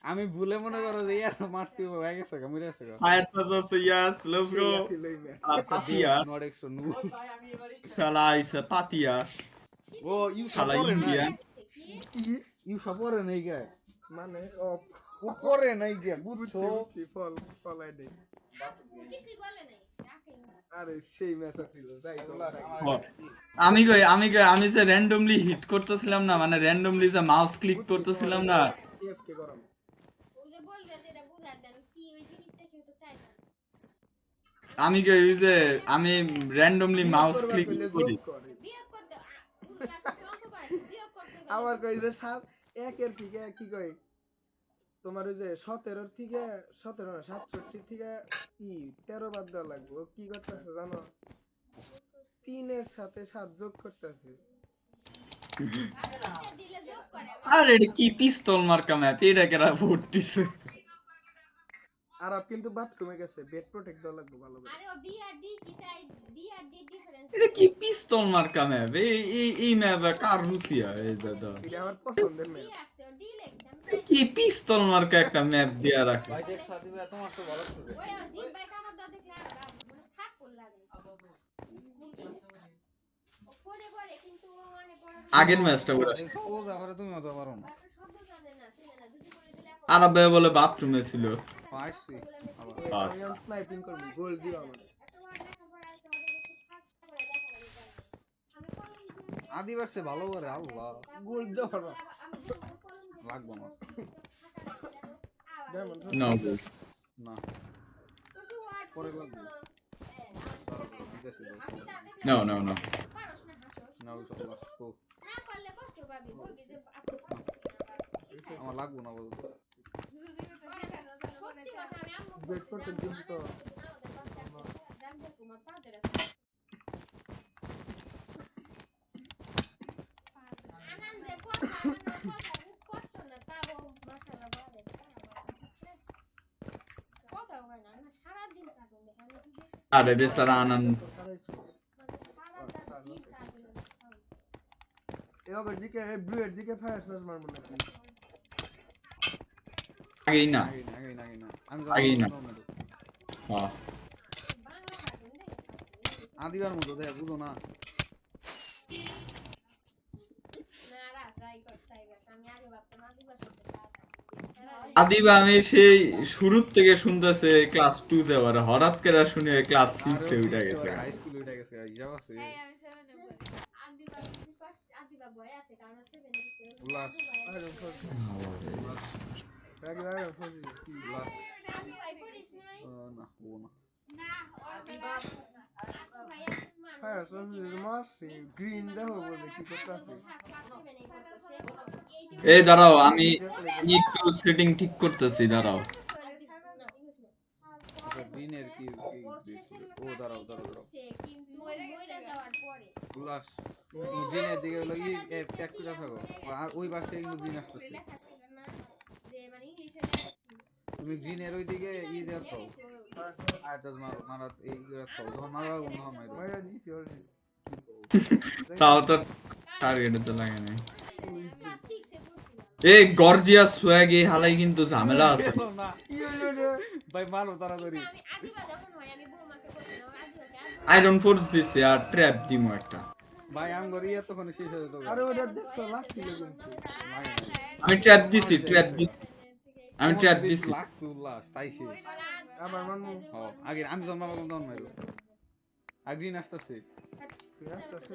[SPEAKER 1] আমি ভুলে মনে করো যে ইয়ার মারছি হয়ে গেছে গা মরে গেছে গা
[SPEAKER 2] ফায়ার সার্জার্স ইয়েস লেটস গো। পাতিয়াস
[SPEAKER 1] নট এক্সট্রা নো
[SPEAKER 2] শালা আইছে পাতিয়াস।
[SPEAKER 1] ও ইউ
[SPEAKER 2] শালা
[SPEAKER 1] সাপোরে
[SPEAKER 2] ইন্ডিয়ান।
[SPEAKER 1] ইউ সাপোরে নাই গে
[SPEAKER 4] মানে
[SPEAKER 1] উপরে নাই গে বুঝছো
[SPEAKER 4] বুঝছি ফল ফলাই দেই আরে সেই ম্যাচ ছিল যাই
[SPEAKER 2] আমি যে র্যান্ডমলি হিট করতেছিলাম না মানে র্যান্ডমলি যে মাউস ক্লিক করতেছিলাম না
[SPEAKER 4] এফকে গরম
[SPEAKER 2] আমি র্যান্ডমলি মাউস ক্লিক করি।
[SPEAKER 4] আবার কই যে 1 এর থেকে কি কই তোমার ওই যে 17 থেকে 17 না 67 থেকে কি 13 বাদ দেওয়া লাগবে ও কি করতেছে জানো 3 এর সাথে 7 যোগ করতেছে
[SPEAKER 2] আরে এটা কি পিস্তল মার্কা ম্যাপ এটা কেরা ভোট দিছে।
[SPEAKER 4] আর কিন্তু বাথরুমে গেছে বেড প্রোটেক্ট দেওয়া লাগবে ভালো করে
[SPEAKER 5] আরে ও বিআরডি কি চাই বিআরডি ডিফারেন্স
[SPEAKER 2] এটা কি পিস্তল মার্কা ম্যাপ এই ম্যাপ কার রুসিয়া এই দাদা
[SPEAKER 4] এটা আমার পছন্দের ম্যাচ
[SPEAKER 5] আসছে ও ডিল এক্সাম
[SPEAKER 2] কি পিস্তল মার্কা একটা ম্যাপ দিয়া রাখে।
[SPEAKER 1] ভাই দেখ সাথী ভাই তোমার তো ভালো শুনে
[SPEAKER 5] ওই জিম বাই কামড় দাও দেখলে আর মানে থাক কোল লাগে পরে পরে কিন্তু ও মানে পরে
[SPEAKER 2] আগের ম্যাচটা বলে
[SPEAKER 1] ও যাবারে তুমি অত পারো না
[SPEAKER 5] শব্দ জানে না চিনে না যদি করে দিলে
[SPEAKER 2] আরব ভাই বলে বাথরুমে ছিল
[SPEAKER 1] আসছি আবার
[SPEAKER 4] আমি স্নাইপিং করব গোল দিও আমার
[SPEAKER 1] আদিবাসী ভালো করে আল্লাহ
[SPEAKER 4] গোল দাও না
[SPEAKER 1] লাগবো না
[SPEAKER 4] ডায়মন্ড
[SPEAKER 2] না
[SPEAKER 1] না পরে লাগবো
[SPEAKER 2] No, no, no.
[SPEAKER 1] না ওই সব লাগবো আমার লাগবো না বলতো
[SPEAKER 4] বেট করতে কিন্তু তো
[SPEAKER 2] আরে বেচারা আনন্দ
[SPEAKER 4] হারাইছো এবার দিকে ব্লু এর দিকে ফায়ার সার্চ মারবো না
[SPEAKER 2] আগেই না
[SPEAKER 1] আগে না আমি
[SPEAKER 2] আগেই না। হ্যাঁ
[SPEAKER 1] আদিবার মতো দেখ বুঝো না
[SPEAKER 2] আদিবা আমি সেই শুরুর থেকে শুনতেছে ক্লাস 2 তে আবার হঠাৎ করে শুনে ক্লাস 6 এ উঠে গেছে
[SPEAKER 1] হাই স্কুলে উঠে গেছে হিসাব আছে উল্লাস
[SPEAKER 4] iron force bag iron force কি
[SPEAKER 1] উল্লাস না ও না
[SPEAKER 4] ফায়ার সার্চ মারছি গ্রিন দেখো বলে কি করতেছে
[SPEAKER 2] এই দাঁড়াও আমি একটু সেটিং ঠিক করতেছি দাঁড়াও
[SPEAKER 1] গ্রিনের কি ও দাঁড়াও উল্লাস গ্রিনের দিকে হলো কি এক করে থাকো আর ওই পাশে কিন্তু গ্রিন আসতেছে তুমি গ্রিনের ওই দিকে ই দেখো আর তো মারা এই দেখো যখন মারবা বন্ধ হয় মারো
[SPEAKER 4] মাইরা জিছি অলরেডি
[SPEAKER 2] তাও তো টার্গেটে তো লাগে না এই গর্জিয়াস সোয়াগে হালাই কিন্তু ঝামেলা আছে
[SPEAKER 1] না
[SPEAKER 4] কি হইলো রে
[SPEAKER 1] ভাই মারো তাড়াতাড়ি
[SPEAKER 2] আয়রন ফোর্স দিছে আর ট্র্যাপ দিমু একটা
[SPEAKER 1] ভাই আম গরি এতক্ষণ শেষ হয়ে যেত
[SPEAKER 4] আরে ওটা দেখছো লাগছিল কিন্তু
[SPEAKER 2] আমি ট্র্যাপ দিছি আমি ট্র্যাপ দিছি
[SPEAKER 1] লাখ টু উল্লাস তাই শেষ
[SPEAKER 4] আবার মানমু
[SPEAKER 1] আগে আমি যখন মারবো তখন মারো আর গ্রিন আসতেছে
[SPEAKER 4] তুই আসতেছে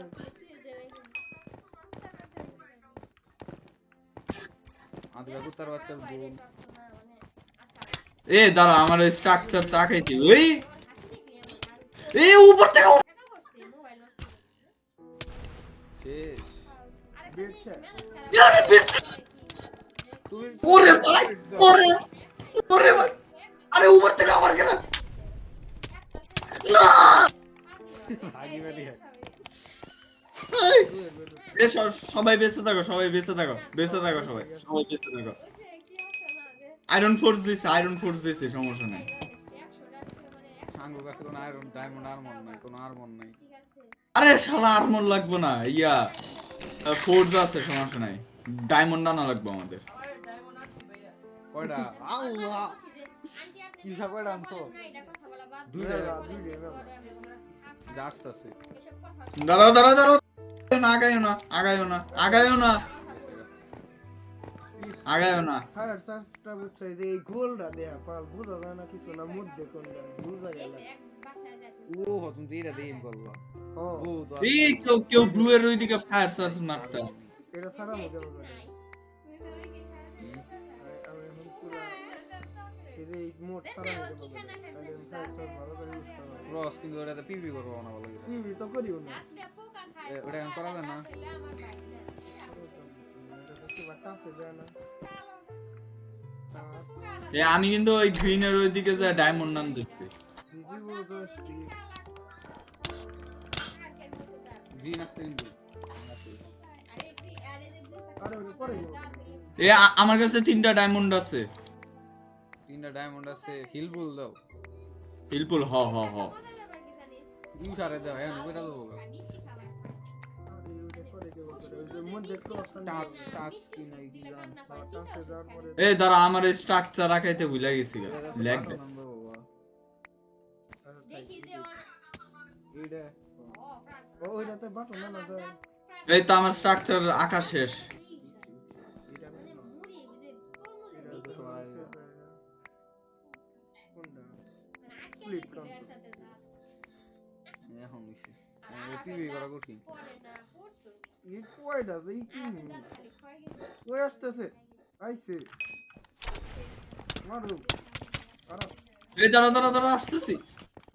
[SPEAKER 1] আদিবা কুত্তার বাচ্চার বোন
[SPEAKER 2] এ দাঁড়া আমার স্ট্রাকচার তাকাইছি ওই এই উপর থেকে
[SPEAKER 1] শেষ
[SPEAKER 4] দেখছে
[SPEAKER 1] তুমি
[SPEAKER 2] ওরে ভাই ওরে ভাই আরে উপর থেকে আবার কেন না
[SPEAKER 1] আগে বেরিয়ে
[SPEAKER 2] এ সবাই বেঁচে থাকো সবাই বেঁচে থাকো সবাই বেঁচে থাকো আয়রন ফোর্স দিছে সমস্যা নাই
[SPEAKER 1] সাঙ্গ কাছে কোনো আয়রন ডায়মন্ড আর্মর নাই কোনো আর্মর নাই
[SPEAKER 2] আরে শালা আর্মর লাগবে না ইয়া ফোর্স আছে সমস্যা নাই ডায়মন্ড আনা লাগবে আমাদের
[SPEAKER 1] কয়টা আল্লাহ কি কয়টা আনছো দুইটা ডাস্ট আছে
[SPEAKER 2] দাঁড়াও আগায়ও না
[SPEAKER 4] ফায়ার সার্চটা বুঝছে যে এই গোলটা দেয়া পাল বুঝা যায় না কিছু না মধ্যে কোনটা বুঝা গেল
[SPEAKER 1] ও হতুন এইটা দেইম করলো
[SPEAKER 4] ও
[SPEAKER 1] ও তো
[SPEAKER 2] এই কেউ ব্লু এর ওইদিকে ফায়ার সার্চ মারতে
[SPEAKER 4] এটা সারা মুখে করে আমি এখন পুরো এই যে মোট সারা মুখে করে তাহলে ফায়ার সার্চ ভালো করে ইউজ করব
[SPEAKER 1] ক্রস কিন্তু ওটাতে পিভি করবো না ভালো করে
[SPEAKER 4] পিভি তো করিও না
[SPEAKER 1] ওটা এখন করা যায় না
[SPEAKER 4] এটা তো কি বাটা আছে যায় না
[SPEAKER 2] আমি কিন্তু ওই গ্রিন এর ওইদিকে যা ডায়মন্ড নাম দিচ্ছি
[SPEAKER 4] ভিজিবল দোস্তি
[SPEAKER 1] গ্রিন আছে কিন্তু
[SPEAKER 4] আরে ওটা পরে
[SPEAKER 2] আমার কাছে 3টা ডায়মন্ড আছে
[SPEAKER 1] 3টা ডায়মন্ড আছে হিলবুল দাও
[SPEAKER 2] হিলপুল হ
[SPEAKER 1] ইউ সারে দাও এখন ওটা দাও
[SPEAKER 4] আরে ওটা পরে কে বলে ওই যে মধ্যে ক্রস
[SPEAKER 1] টাচ টাচ কি নাই কি জান
[SPEAKER 4] টাচে যাওয়ার পরে
[SPEAKER 2] এই দাঁড়া আমার স্ট্রাকচার রাখাইতে ভুলে গেছি ল্যাগ দে
[SPEAKER 1] এইটা
[SPEAKER 4] ওইটাতে বাটন না যায়
[SPEAKER 2] এই তো আমার স্ট্রাকচার আঁকা শেষ।
[SPEAKER 4] এটা
[SPEAKER 5] মানে মুড়ি যে তরমুজের
[SPEAKER 1] এটা
[SPEAKER 5] নিচে
[SPEAKER 1] তো সবাই
[SPEAKER 4] কোনটা
[SPEAKER 5] স্প্লিট এর সাথে যা
[SPEAKER 1] এখন হইছে টিভি করা কঠিন
[SPEAKER 5] পড়ে না পড়তো
[SPEAKER 4] এই কয়টা যে এই কি
[SPEAKER 5] খালি খয় গেছে
[SPEAKER 4] ওই আসতেছে আইছে মারু আরে
[SPEAKER 2] এই দাঁড়া দাঁড়া দাঁড়া আসতেছি।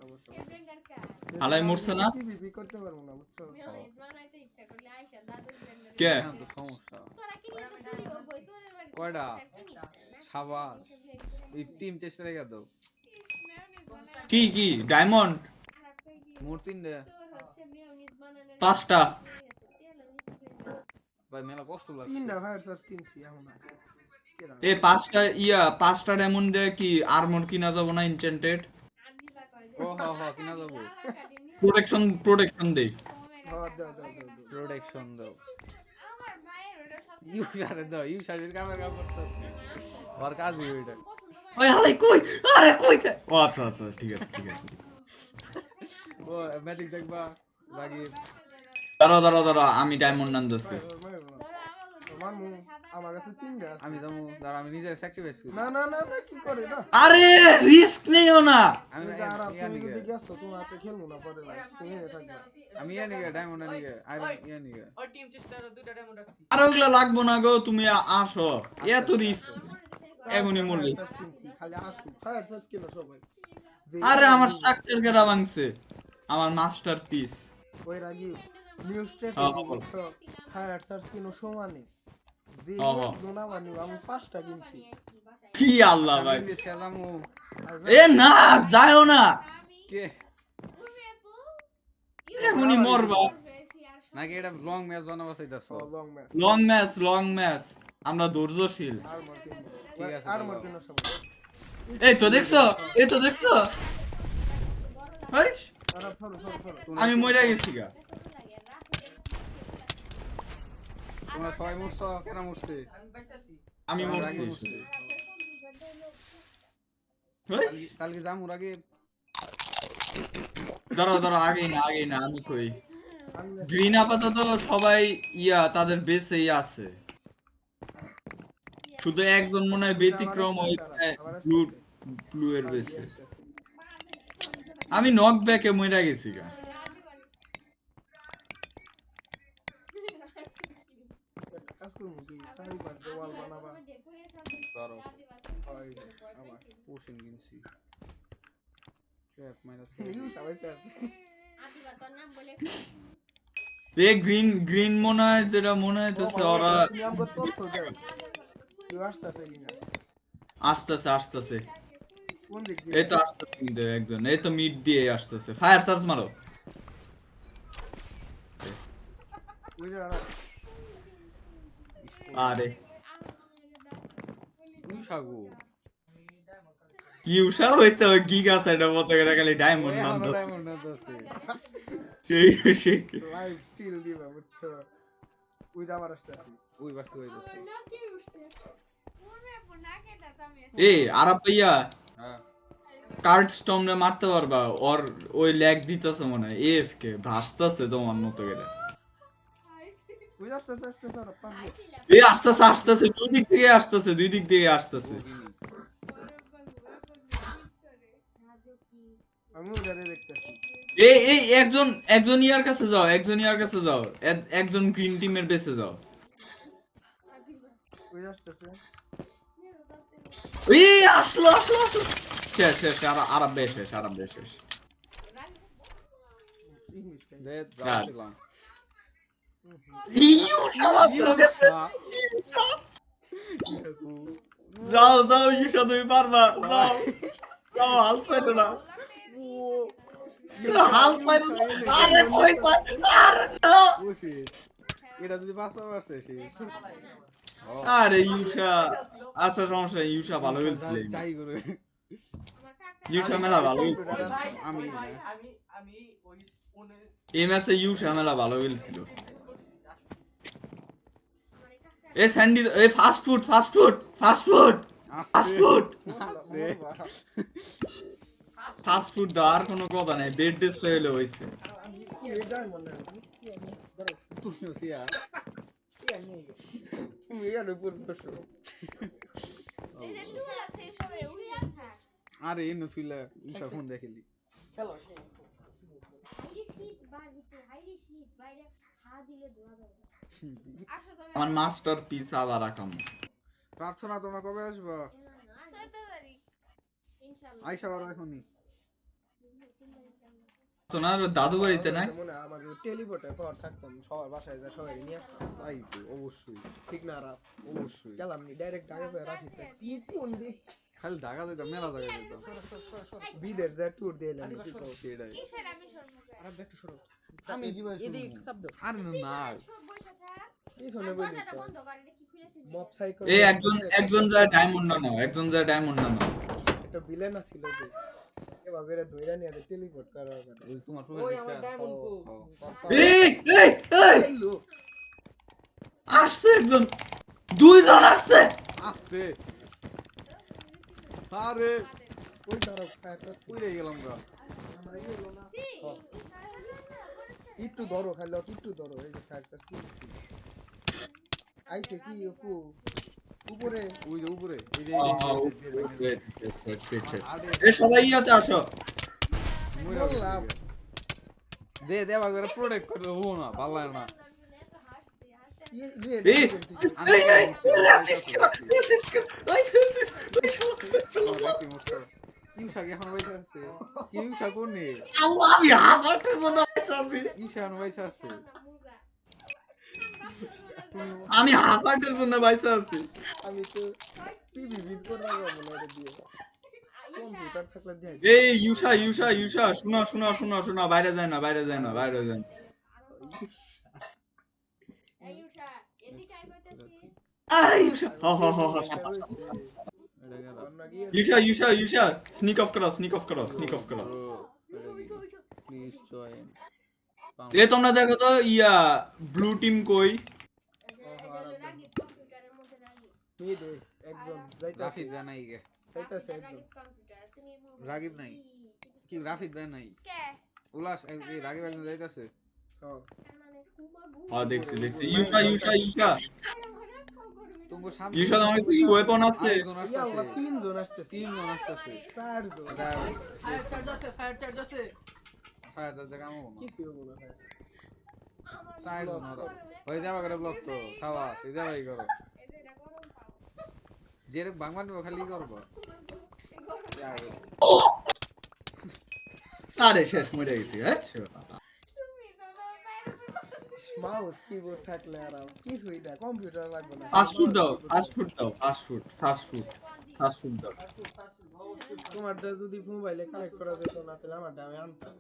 [SPEAKER 4] অবশ্য
[SPEAKER 5] এ ব্লেন্ডার কা
[SPEAKER 2] হালাই মরছে না?
[SPEAKER 4] পিপিপি করতে পারবো না বুঝছো
[SPEAKER 5] মেহনিজ বানাইতে ইচ্ছা করলে আইসা দাদুর ব্লেন্ডার
[SPEAKER 2] কে?
[SPEAKER 1] এখন তো সমস্যা
[SPEAKER 5] তোরা কি নিয়ে চুরি করবো সোরের বাড়ি
[SPEAKER 1] কয়টা? সাবান এই টিম চেষ্টা রেখে দাও
[SPEAKER 2] কি কি ডায়মন্ড
[SPEAKER 1] মোর 3
[SPEAKER 5] হচ্ছে মেহনিজ বানানোর
[SPEAKER 2] 5টা।
[SPEAKER 1] ভাই মেলা কষ্ট লাগছে
[SPEAKER 4] তিনটা ফায়ার সার্চ কিনছি এখন কেরা
[SPEAKER 2] এই 5টা ডায়মন্ড দিয়ে কি আর্মর কিনা যাব না এনচেন্টেড?
[SPEAKER 1] ও হা হা কিনা যাবো
[SPEAKER 2] প্রোটেকশন দেই।
[SPEAKER 4] দাও দাও দাও
[SPEAKER 1] প্রোটেকশন দাও
[SPEAKER 5] আমার মায়ের ওটা সব
[SPEAKER 1] ইউসারে দাও ইউসারের কামের কাম করতেছে ওর কাজই ওইটা
[SPEAKER 2] ওই হালাই কই? আরে কইছে? ও আচ্ছা আচ্ছা ঠিক আছে ঠিক আছে।
[SPEAKER 1] ও ম্যাজিক দেখবা লাগিয়ে
[SPEAKER 2] দাঁড়াও দাঁড়াও দাঁড়াও আমি ডায়মন্ড আনতেছি।
[SPEAKER 4] মামু আমার কাছে তিনটা আছে
[SPEAKER 1] আমি যাবো দাঁড়া আমি নিজে স্যাক্রিফাইস করি
[SPEAKER 4] না না না না কি করে না
[SPEAKER 2] আরে রিস্ক নিও না।
[SPEAKER 1] আমি
[SPEAKER 4] তুমি যারা তুমি যদি গেছো তোমার হাতে খেলবো না পরে তুমি এনে থাকবা
[SPEAKER 1] আমি ইয়া নিগে ডায়মন্ড নিগে আইরন ইয়া নিগে
[SPEAKER 6] ওই টিম চেষ্টার দুইটা ডায়মন্ড রাখছি
[SPEAKER 2] আর ওগুলা লাগবো না গো, তুমি আসো। এত রিস্ক এখনই মরলি।
[SPEAKER 4] ফায়ার সার্চ কিনছি খালি আসু ফায়ার সার্চ কিনো সবাই যে
[SPEAKER 2] আরে আমার স্ট্রাকচার কেরা ভাঙছে, আমার মাস্টারপিস।
[SPEAKER 4] ওই রাগি নিউ
[SPEAKER 2] হ্যাঁ,
[SPEAKER 4] স্ট্র্যাটেজি
[SPEAKER 2] বল।
[SPEAKER 4] বুঝছো ফায়ার সার্চ কিনো সমানে যে
[SPEAKER 2] হ্যাঁ।
[SPEAKER 4] জোনা বানিও আমি 5টা কিনছি
[SPEAKER 2] কি আল্লাহ ভাই।
[SPEAKER 1] আমি খেলামু
[SPEAKER 4] আর
[SPEAKER 2] এ না যাও না,
[SPEAKER 1] কে
[SPEAKER 2] এখনই মরবা।
[SPEAKER 1] নাকি এটা লং ম্যাচ বানাবো চাইতাছ
[SPEAKER 4] লং ম্যাচ
[SPEAKER 2] লং ম্যাচ আমরা ধৈর্যশীল।
[SPEAKER 4] আর্মার কিনবো
[SPEAKER 1] ঠিক আছে,
[SPEAKER 4] আর্মার
[SPEAKER 1] দাও।
[SPEAKER 4] কিনো সবাই
[SPEAKER 2] এই তো দেখছো, এই তো দেখছো। হেই,
[SPEAKER 4] আরে সরো সরো সরো
[SPEAKER 2] আমি মরে গেছি গা।
[SPEAKER 1] তোমরা সবাই মরছো কেন মরছে
[SPEAKER 6] আমি বাইসাছি
[SPEAKER 2] আমি মরছি। হেই,
[SPEAKER 1] কালকে যামুর আগে
[SPEAKER 2] দাঁড়াও দাঁড়াও, আগেই না আমি কই।
[SPEAKER 4] আনলে
[SPEAKER 2] গ্রিন আপাতত সবাই তাদের বেসেই আছে, শুধু একজন মনে হয় ব্যতিক্রম ওই ব্লু এর বেসে। আমি নক ব্যাকে মরে গেছি গা।
[SPEAKER 4] কাজ করবো কি চারিবার দেওয়াল বানাবা
[SPEAKER 1] ধরো
[SPEAKER 4] ওই আমার
[SPEAKER 1] পোশন কিনছি ট্র্যাপ মাইনাস
[SPEAKER 4] ইউ সবাই চায়
[SPEAKER 2] এ গ্রিন মনে হয়, যেটা মনে হইতেছে ওরা
[SPEAKER 4] তুমি আমাকে তথ্য দাও ইউ আসছে কিনা
[SPEAKER 2] আসতেছে।
[SPEAKER 4] কোন দিক
[SPEAKER 2] এই তো আসতেছে কিন্তু একজন, এই তো মিড দিয়ে আসতেছে। ফায়ার সার্চ মারো।
[SPEAKER 4] বুঝা
[SPEAKER 2] আরে
[SPEAKER 1] ইউসাগো
[SPEAKER 2] ইউসা হইতো গিগা সাইডের মতো করে খালি ডায়মন্ড নামতেছে।
[SPEAKER 1] ডায়মন্ড আছে
[SPEAKER 2] সেই
[SPEAKER 4] লাইভ স্টিল দিবা বুঝছো ওই যাবার আসতেছি
[SPEAKER 1] ওই বাস্তু হইতাছে
[SPEAKER 2] আরাপ ভাইয়া
[SPEAKER 1] হ্যাঁ
[SPEAKER 2] কার্ড স্টর্মে মারতে পারবা? ওর ওই ল্যাগ দিতেছে মনে হয়, এফকে ভাসতেছে তোমার মতো করে।
[SPEAKER 4] ওই আসতেছে আর পারবো
[SPEAKER 2] আসতেছে দুই দিক থেকে আসতেছে।
[SPEAKER 4] আমি ওটারে দেখতেছি
[SPEAKER 2] এই একজন ইয়ার কাছে যাও, একজন গ্রিন টিমের বেসে যাও।
[SPEAKER 4] ওই আসতেছে
[SPEAKER 2] আসলো শেষ আরাব বেশ
[SPEAKER 4] ইংলিশ খাই
[SPEAKER 1] দে
[SPEAKER 2] হ্যাঁ।
[SPEAKER 1] যাচ্ছিলাম
[SPEAKER 2] যাও ইউসা তুমি পারবা, যাও হাল ছাড়ো না। হাল ছাড়ো না। আরে পয়সা আরে না।
[SPEAKER 1] বসে এটা যদি পাঁচটা মারছে সে
[SPEAKER 2] আরে ইউসা, আচ্ছা সমস্যা নেই, ইউসা ভালো খেলছিল।
[SPEAKER 1] যাই করে
[SPEAKER 2] ইউসা মেলা ভালো খেলছিল।
[SPEAKER 1] আমি
[SPEAKER 6] আমি ওই ফোনে
[SPEAKER 2] এই ম্যাচে ইউসা মেলা ভালো খেলছিল। এ স্যান্ডি, এ ফাস্ট ফুড ফাস্ট ফুড দাও, আর কোনো কথা নাই। বেড ডিস্ট্রয় হইলে হইছে।
[SPEAKER 4] তুমি ডায়মন্ড না
[SPEAKER 1] তুমিও সিয়া
[SPEAKER 4] তুমি এর উপর বসো
[SPEAKER 5] এই যে লুলা সেই সবে উইয়া থাক
[SPEAKER 1] আরে এনে ফিলা ইসা ফোন দেখিলি
[SPEAKER 6] খেলো সেই
[SPEAKER 5] হাইরে শীত বাইরে হা দিলে ধোয়া যাবে আসো তুমি
[SPEAKER 2] আমার মাস্টারপিস আবার আকাম
[SPEAKER 1] প্রার্থনা তোমরা কবে আসবা
[SPEAKER 5] 17 তারিখ ইনশাআল্লাহ
[SPEAKER 1] আইসা ওরা এখনই
[SPEAKER 2] সোনার দাদু বাড়িতে না
[SPEAKER 4] মনে হয় আমার যদি টেলিপোর্টের পাওয়ার থাকতাম সবার বাসায় যা সবাই নিয়ে আসতাম
[SPEAKER 1] তাই তো অবশ্যই
[SPEAKER 4] ঠিক না রাত
[SPEAKER 1] অবশ্যই
[SPEAKER 4] গেলাম নি ডাইরেক্ট ঢাকা যায় রাখি কি কোন দিক
[SPEAKER 1] খালি ঢাকা যেতাম মেলা জায়গায় যেতাম
[SPEAKER 4] বিদের যা ট্যুর দিয়ে এলাম কি কও?
[SPEAKER 1] সেটাই
[SPEAKER 5] কিসের আমি শর্মকে
[SPEAKER 6] আর একটু সরো
[SPEAKER 1] আমি কি ভাই
[SPEAKER 6] এদিক শব্দ
[SPEAKER 1] আরে না
[SPEAKER 5] সব বসে থাক
[SPEAKER 4] পিছনে বলি
[SPEAKER 5] দরজাটা
[SPEAKER 4] তো
[SPEAKER 5] বন্ধ করে এটা কি খুলে তুই
[SPEAKER 4] মব সাইকো
[SPEAKER 2] এই একজন যায় ডায়মন্ড না নাও একজন যায় ডায়মন্ড না নাও
[SPEAKER 4] একটা ভিলেন আছিল যে এভাবে রে ধইরা নিয়ে টেলিপোর্ট করার কথা
[SPEAKER 1] ওই তোমার
[SPEAKER 6] ওই আমার ডায়মন্ড কো
[SPEAKER 2] এই এই এই
[SPEAKER 4] লোক
[SPEAKER 2] আসছে একজন দুইজন আসছে
[SPEAKER 1] আস্তে আরে
[SPEAKER 4] ওই তারক
[SPEAKER 1] উড়ে গেলাম গা
[SPEAKER 4] একটু ধরো খালি একটু ধরো এই যে ফ্যাক্টস কি আইছে কি আপু উপরে
[SPEAKER 1] ওই যে উপরে এই যে
[SPEAKER 2] এই সবাই ইয়াতে আসো
[SPEAKER 4] বললাম
[SPEAKER 1] দে দেবা করে প্রোটেক্ট করে হবো না ভালো লাগে না
[SPEAKER 2] এই রেসিস্ট ওই রেসিস্ট
[SPEAKER 1] ইউসাকে এখন বাইসা আছে কি ইউসা কোন নেই
[SPEAKER 2] আল্লাহ আমি হাফারটার জন্য আছি
[SPEAKER 1] ইউসা এখন বাইসা আছে
[SPEAKER 2] আমি হাফারটার জন্য বাইসা আছি
[SPEAKER 4] আমি তো টিভি বিট করে রাখবো মনে হয় দিয়ে কম্পিউটার থাকলে দিয়ে
[SPEAKER 2] এই ইউসা ইউসা ইউসা শোনা শোনা শোনা শোনা বাইরে যায় না বাইরে যায় না বাইরে যায় না
[SPEAKER 5] এই উষা এদিকে আই কইতাছি
[SPEAKER 2] আরে ইউসা হ হ হ হ
[SPEAKER 1] এটা গেল
[SPEAKER 2] ইউসা ইউসা ইউসা স্নিক অফ করো স্নিক অফ করো স্নিক অফ করো
[SPEAKER 1] প্লিজ জয়েন
[SPEAKER 2] এ তোমরা দেখো তো ইয়া ব্লু টিম কই
[SPEAKER 5] রাগি কম্পিউটারের মধ্যে রাগি
[SPEAKER 4] মিডে একজন যাইতাছে
[SPEAKER 1] রাফিদ ভাই নাই গে
[SPEAKER 4] যাইতাছে একজন
[SPEAKER 5] কম্পিউটার তুমি
[SPEAKER 1] রাগিব নাই কি রাফিদ ভাই নাই
[SPEAKER 5] কে
[SPEAKER 1] উলাস এই রাগিব একজন যাইতাছে
[SPEAKER 4] হ্যাঁ
[SPEAKER 5] মানে কুমা গু
[SPEAKER 2] হ্যাঁ দেখছি দেখছি ইউসা ইউসা ইউসা
[SPEAKER 1] তোমার সামনে
[SPEAKER 2] ইউসা আমার কাছে ওয়েপন আছে
[SPEAKER 1] আরেকজন
[SPEAKER 4] ইয়া
[SPEAKER 1] আসতেছে
[SPEAKER 4] আল্লাহ তিনজন আসতেছে
[SPEAKER 1] তিনজন আসতেছে
[SPEAKER 4] চারজন
[SPEAKER 6] ফায়ার চার্জ আছে
[SPEAKER 1] ফায়ার দাদা কাম হবো না
[SPEAKER 4] কিছু হবে না ভাই
[SPEAKER 1] চারজন ওরা হয়ে যাবা করে ব্লক তো সাবাস এই যাবাই করো
[SPEAKER 5] এটা গরম পাও
[SPEAKER 1] যে বাংলা নিব খালি করবো
[SPEAKER 2] আরে শেষ মরে গেছি আচ্ছা
[SPEAKER 4] মাউস কিবোর্ড থাকলে আর কিছুই না কম্পিউটার লাগবে না
[SPEAKER 2] ফাস্ট ফুড দাও ফাস্ট ফুড দাও fast food fast food fast food দাও
[SPEAKER 4] তোমারটা যদি মোবাইলে কানেক্ট করা যেত না তাহলে আমারটা আমি আনতাম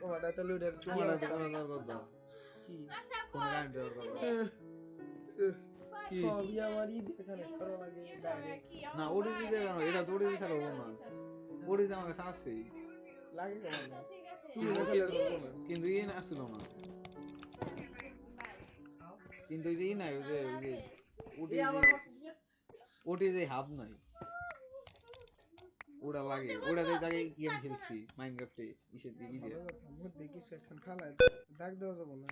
[SPEAKER 4] তোমারটা তো লুডের
[SPEAKER 1] তোমার তো কোনো দরকার দাও
[SPEAKER 4] কি
[SPEAKER 1] কোন গান দরকার দাও কি
[SPEAKER 4] সবই আমার ই দিয়ে কানেক্ট করা লাগে ডাইরেক্ট
[SPEAKER 1] না ওডি দিতে কেন এটা তো ওডি ছাড়া হবো না ওডি যে আমার কাছে আছে
[SPEAKER 4] লাগে কেন না
[SPEAKER 5] ঠিক আছে
[SPEAKER 4] তুমি দেখালে হবে না
[SPEAKER 1] কিন্তু এই আসছিল না কিন্তু এই যে ই নাই ওই যে ওডি ওডি যে হাত নাই ওটা লাগে ওটা দিয়ে তাকে গেম খেলছি মাইনক্রাফটে ইসে দিয়ে ই দিয়ে
[SPEAKER 4] মধ্যে কিছু একটা ফালায় দাগ দেওয়া যাবে না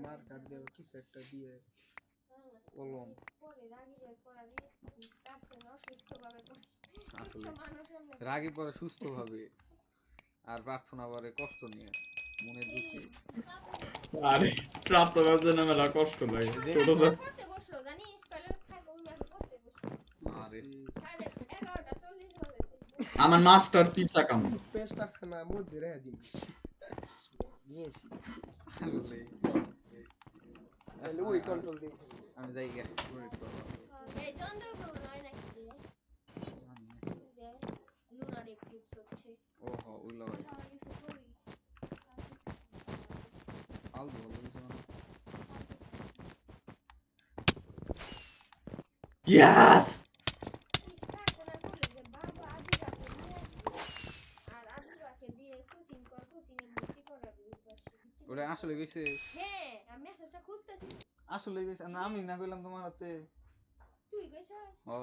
[SPEAKER 4] মার কাট দেবে কিছু একটা দিয়ে
[SPEAKER 1] কলম
[SPEAKER 5] পরে রাগিবের পড়া দিয়েছি তার জন্য অসুস্থভাবে
[SPEAKER 1] আসলে
[SPEAKER 5] মানুষ এমনি
[SPEAKER 1] রাগি পরে সুস্থ ভাবে আর প্রার্থনা করে কষ্ট নিয়ে মনে দুঃখে
[SPEAKER 2] আরে প্রাপ্ত বাজে না মেলা কষ্ট লাগে ছোট ছোট
[SPEAKER 5] করতে বসলো জানিস পরে খাইবো উইয়া করতে বসলো
[SPEAKER 1] আরে
[SPEAKER 5] 11:40 বাজে
[SPEAKER 2] আমার মাস্টারপিস আকাম
[SPEAKER 4] পেস্ট আছে না মধ্যে রেখে দিই নিয়েছি
[SPEAKER 1] আসলে
[SPEAKER 4] তাহলে ওই কন্ট্রোল দিই
[SPEAKER 1] আমি যাই গে
[SPEAKER 5] এই চন্দ্রগ্রহণ হয় নাকি যে লুনার এক্লিপস হচ্ছে
[SPEAKER 1] ও হ উইলা ভাই ফালতু বলে কিছু না
[SPEAKER 2] ইয়েস
[SPEAKER 5] প্রার্থনা করলে যে বাবা আদিরাকে নিয়ে আসবে আর আদিরাকে দিয়ে কোচিং এ ভর্তি করাবে
[SPEAKER 1] ওটা আসলে গেছে
[SPEAKER 5] হ্যাঁ আমি মেসেজটা খুঁজতেছি
[SPEAKER 1] আসলে গেছে না আমি না কইলাম তোমার হাতে
[SPEAKER 5] তুই কইছস
[SPEAKER 1] ও